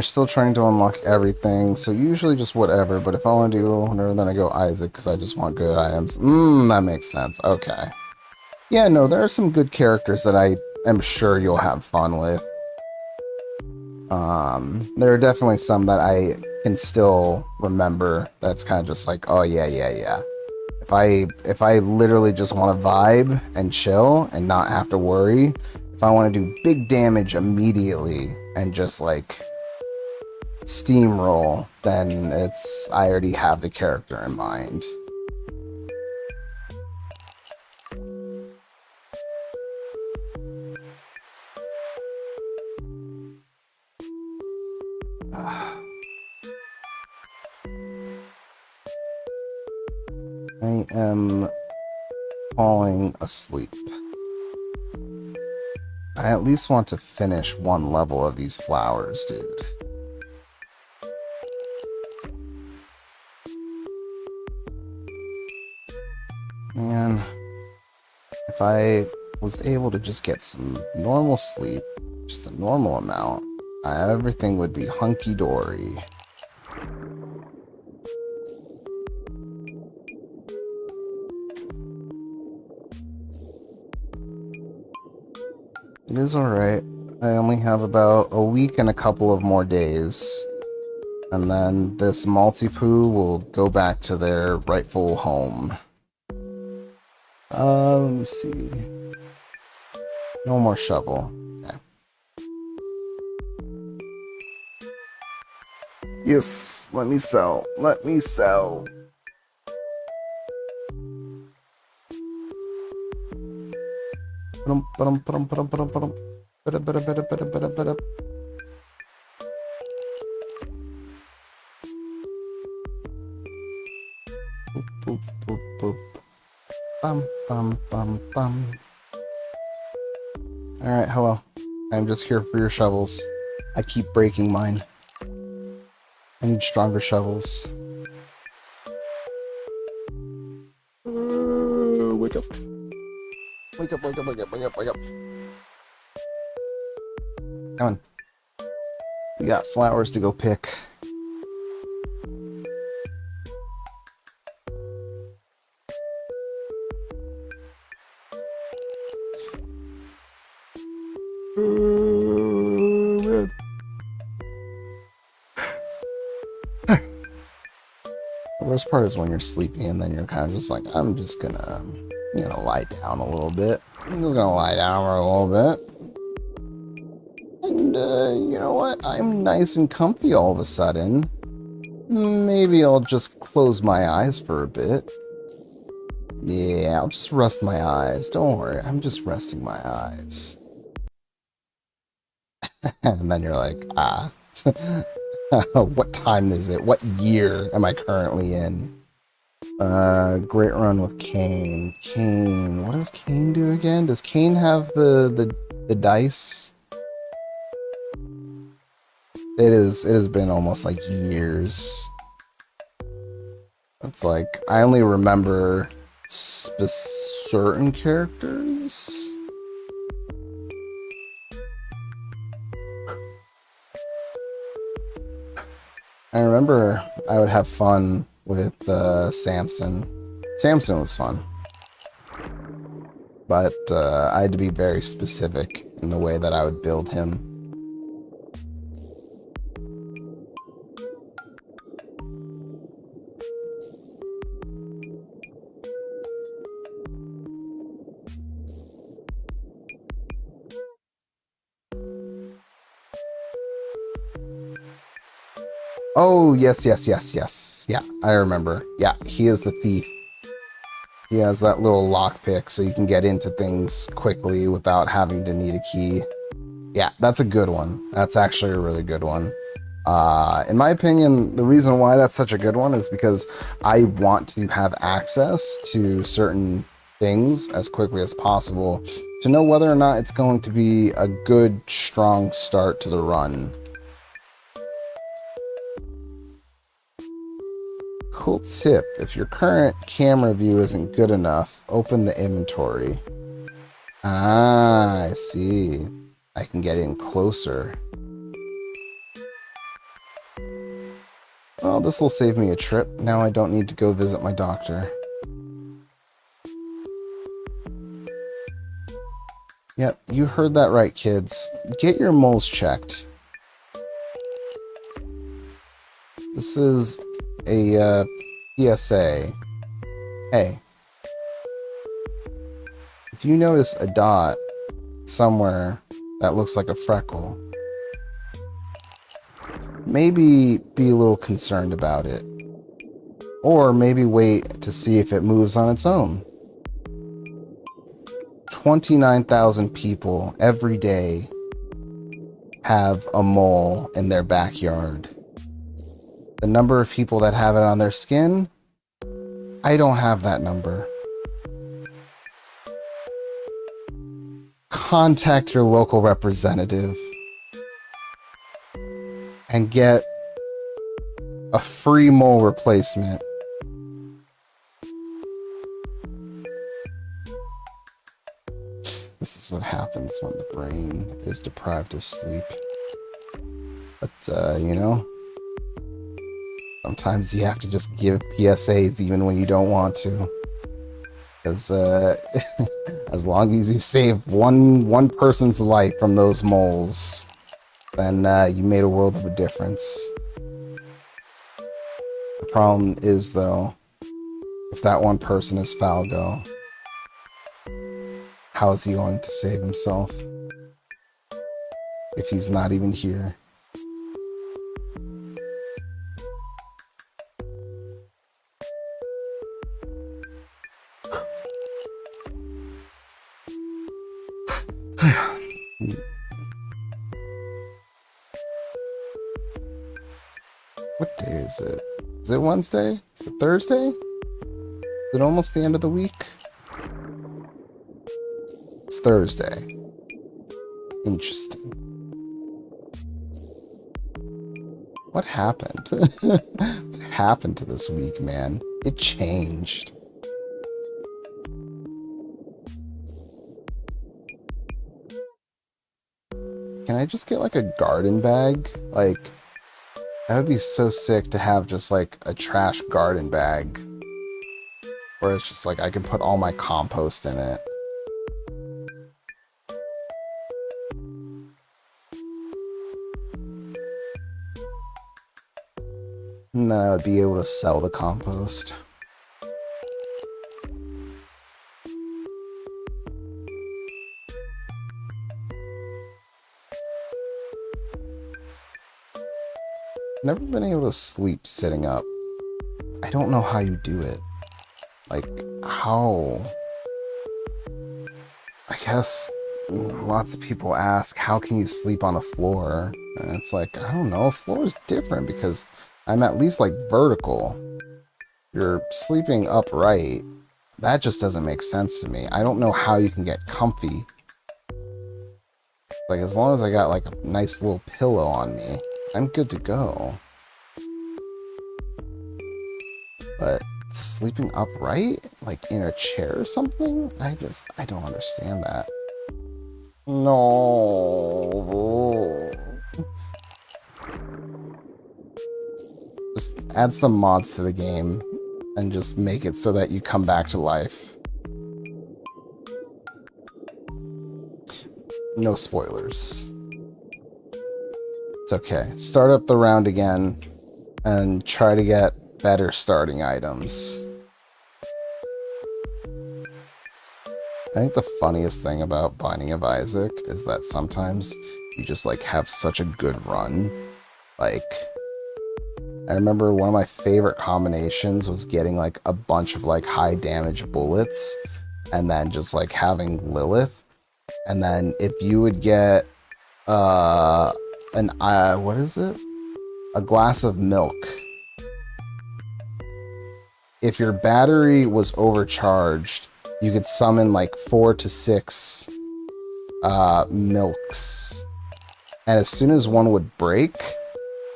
Speaker 1: You're you're still trying to unlock everything, so usually just whatever, but if I want to do whatever, then I go Isaac, because I just want good items. That makes sense. Okay. Yeah, no, there are some good characters that I am sure you'll have fun with. There are definitely some that I can still remember that's kind of just like, oh yeah, yeah, yeah. If I literally just want to vibe and chill and not have to worry, if I want to do big damage immediately and just like steamroll, then I already have the character in mind. I am falling asleep. I at least want to finish one level of these flowers, dude. Man, if I was able to just get some normal sleep, just a normal amount, everything would be hunky-dory. It is alright. I only have about a week and a couple of more days. And then this multi-poo will go back to their rightful home. Let me see. No more shovel. Okay. Yes, let me sell. Let me sell. Boop, boop, boop. Bum, bum, bum, bum. Alright, hello. I'm just here for your shovels. I keep breaking mine. I need stronger shovels. Wake up. Wake up, wake up, wake up, wake up, wake up. Come on. We got flowers to go pick. The worst part is when you're sleepy and then you're kind of just like, I'm just gonna lie down a little bit. I'm just gonna lie down for a little bit. And, you know what? I'm nice and comfy all of a sudden. Maybe I'll just close my eyes for a bit. Yeah, I'll just rest my eyes. Don't worry, I'm just resting my eyes. And then you're like, what time is it? What year am I currently in? Great run with Kane. Kane, what does Kane do again? Does Kane have the dice? It has been almost like years. It's like I only remember certain characters. I remember I would have fun with Samson. Samson was fun. But I had to be very specific in the way that I would build him. Oh, yes, yes, yes, yes. Yeah, I remember. Yeah, he is the thief. He has that little lockpick so you can get into things quickly without having to need a key. Yeah, that's a good one. That's actually a really good one. In my opinion, the reason why that's such a good one is because I want to have access to certain things as quickly as possible to know whether or not it's going to be a good, strong start to the run. Cool tip, if your current camera view isn't good enough, open the inventory. Ah, I see. I can get in closer. Well, this will save me a trip. Now I don't need to go visit my doctor. Yep, you heard that right, kids. Get your moles checked. This is a PSA. Hey, if you notice a dot somewhere that looks like a freckle, maybe be a little concerned about it. Or maybe wait to see if it moves on its own. 29,000 people every day have a mole in their backyard. The number of people that have it on their skin, I don't have that number. Contact your local representative and get a free mole replacement. This is what happens when the brain is deprived of sleep. But, you know, sometimes you have to just give PSAs even when you don't want to. Because, as long as you save one person's life from those moles, then you made a world of a difference. The problem is, though, if that one person is Falgo, how is he going to save himself if he's not even here? What day is it? Is it Wednesday? Is it Thursday? Is it almost the end of the week? It's Thursday. Interesting. What happened? What happened to this week, man? It changed. Can I just get like a garden bag? Like, that would be so sick to have just like a trash garden bag. Where it's just like I can put all my compost in it. And then I would be able to sell the compost. Never been able to sleep sitting up. I don't know how you do it. Like, how? I guess lots of people ask, how can you sleep on the floor? And it's like, I don't know, floor is different because I'm at least like vertical. You're sleeping upright. That just doesn't make sense to me. I don't know how you can get comfy. Like, as long as I got like a nice little pillow on me, I'm good to go. But sleeping upright? Like in a chair or something? I don't understand that. No. Just add some mods to the game and just make it so that you come back to life. No spoilers. It's okay. Start up the round again and try to get better starting items. I think the funniest thing about Binding of Isaac is that sometimes you just like have such a good run. Like, I remember one of my favorite combinations was getting like a bunch of like high damage bullets and then just like having Lilith. And then if you would get what is it? A glass of milk. If your battery was overcharged, you could summon like 4 to 6 milks. And as soon as one would break,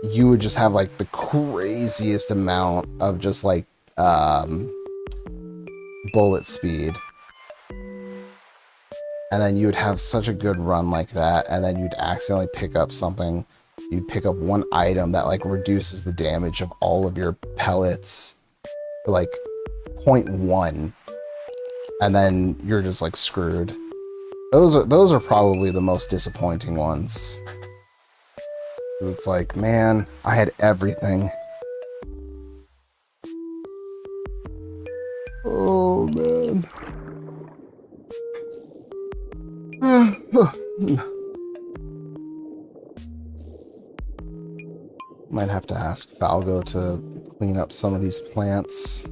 Speaker 1: you would just have like the craziest amount of just like bullet speed. And then you would have such a good run like that, and then you'd accidentally pick up something you pick up one item that like reduces the damage of all of your pellets to like 0.1, and then you're just like screwed. Those are probably the most disappointing ones. It's like, man, I had everything. Oh man. Might have to ask Falgo to clean up some of these plants.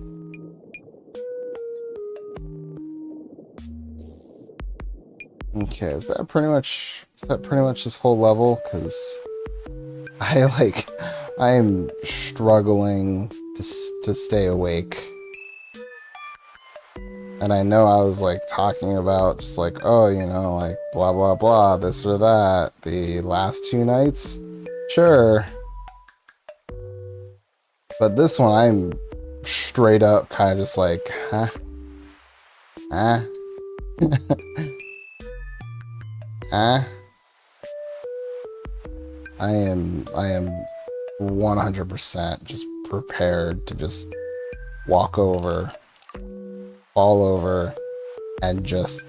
Speaker 1: Okay, is that pretty much this whole level? Because I am struggling to stay awake. And I know I was like talking about just like, oh, you know, like blah blah blah, this or that, the last 2 nights. Sure. But this one I'm straight up kind of just like, huh? Huh? Huh? I am 100% just prepared to just walk over, fall over, and just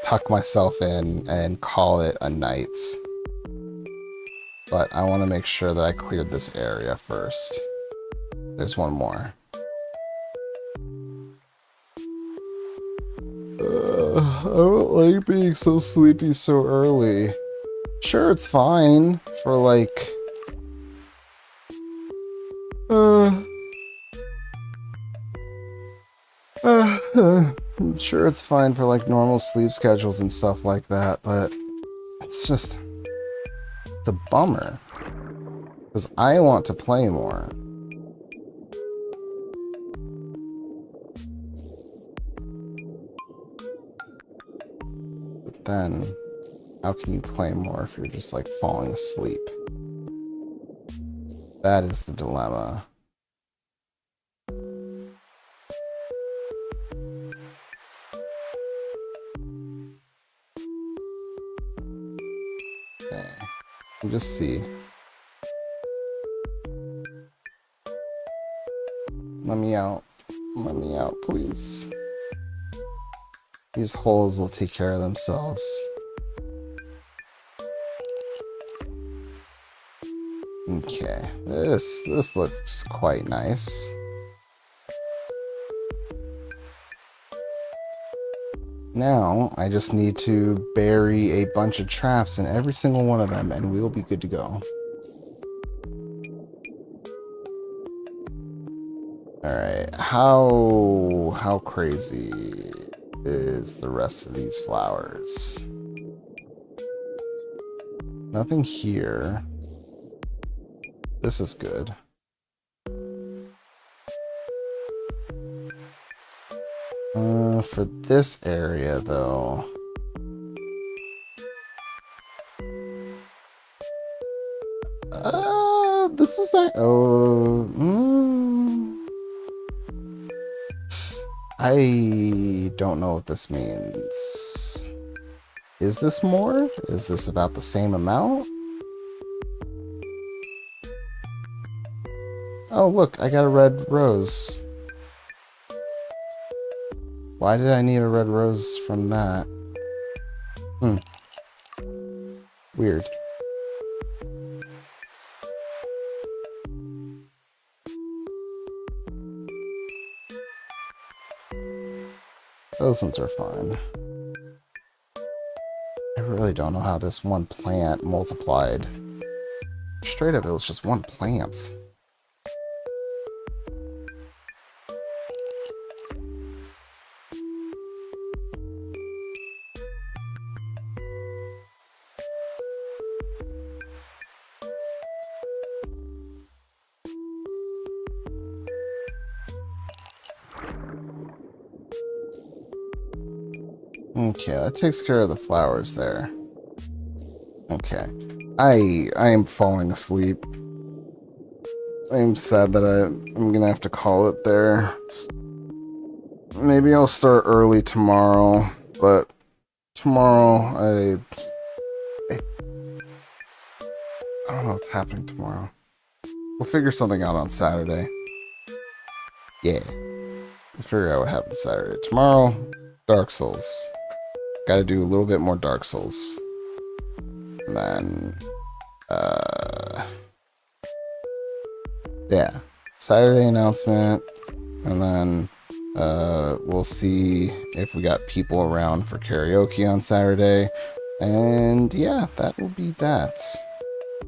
Speaker 1: tuck myself in and call it a night. But I want to make sure that I cleared this area first. There's one more. I don't like being so sleepy so early. Sure, it's fine for like... sure, it's fine for like normal sleep schedules and stuff like that, but it's just... it's a bummer. Because I want to play more. But then, how can you play more if you're just like falling asleep? That is the dilemma. Okay, we'll just see. Let me out. Let me out, please. These holes will take care of themselves. Okay, this looks quite nice. Now, I just need to bury a bunch of traps in every single one of them, and we'll be good to go. Alright, how crazy is the rest of these flowers? Nothing here. This is good. For this area, though... this is not... I don't know what this means. Is this more? Is this about the same amount? Oh, look, I got a red rose. Why did I need a red rose from that? Weird. Those ones are fine. I really don't know how this one plant multiplied. Straight up, it was just one plant. Okay, that takes care of the flowers there. Okay. I am falling asleep. I am sad that I'm gonna have to call it there. Maybe I'll start early tomorrow, but tomorrow I don't know what's happening tomorrow. We'll figure something out on Saturday. Yeah. We'll figure out what happens Saturday. Tomorrow, Dark Souls. Gotta do a little bit more Dark Souls. And then, yeah. Saturday announcement. And then, we'll see if we got people around for karaoke on Saturday. And yeah, that will be that.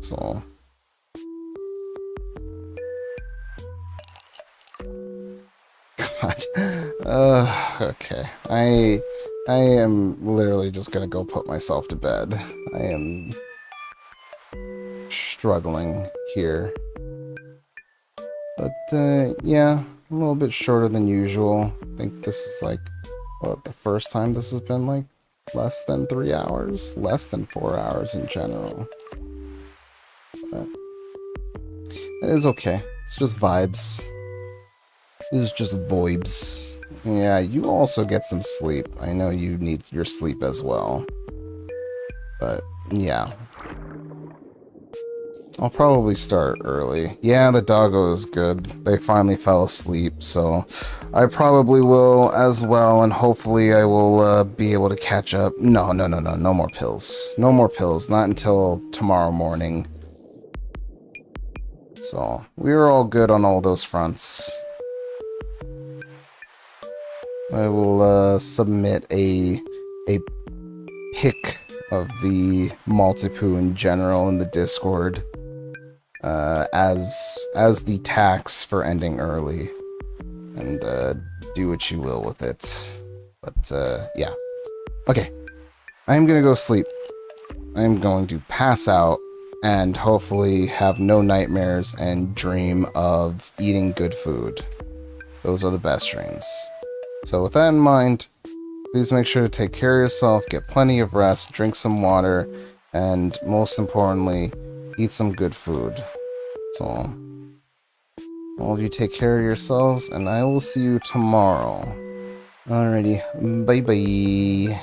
Speaker 1: So... God. Okay. I am literally just gonna go put myself to bed. I am struggling here. But, yeah, a little bit shorter than usual. I think this is like, what, the first time this has been like less than 3 hours? Less than 4 hours in general. But it is okay. It's just vibes. It's just vibes. Yeah, you also get some sleep. I know you need your sleep as well. But, yeah. I'll probably start early. Yeah, the doggo is good. They finally fell asleep, so I probably will as well, and hopefully I will be able to catch up. No more pills. No more pills, not until tomorrow morning. So, we're all good on all those fronts. I will submit a pic of the Maltipoo in general in the Discord as the tax for ending early, and do what you will with it. But yeah, okay. I'm gonna go sleep. I'm going to pass out and hopefully have no nightmares and dream of eating good food. Those are the best dreams. So with that in mind, please make sure to take care of yourself, get plenty of rest, drink some water, and most importantly, eat some good food. So, all of you take care of yourselves, and I will see you tomorrow. Alrighty, bye-bye.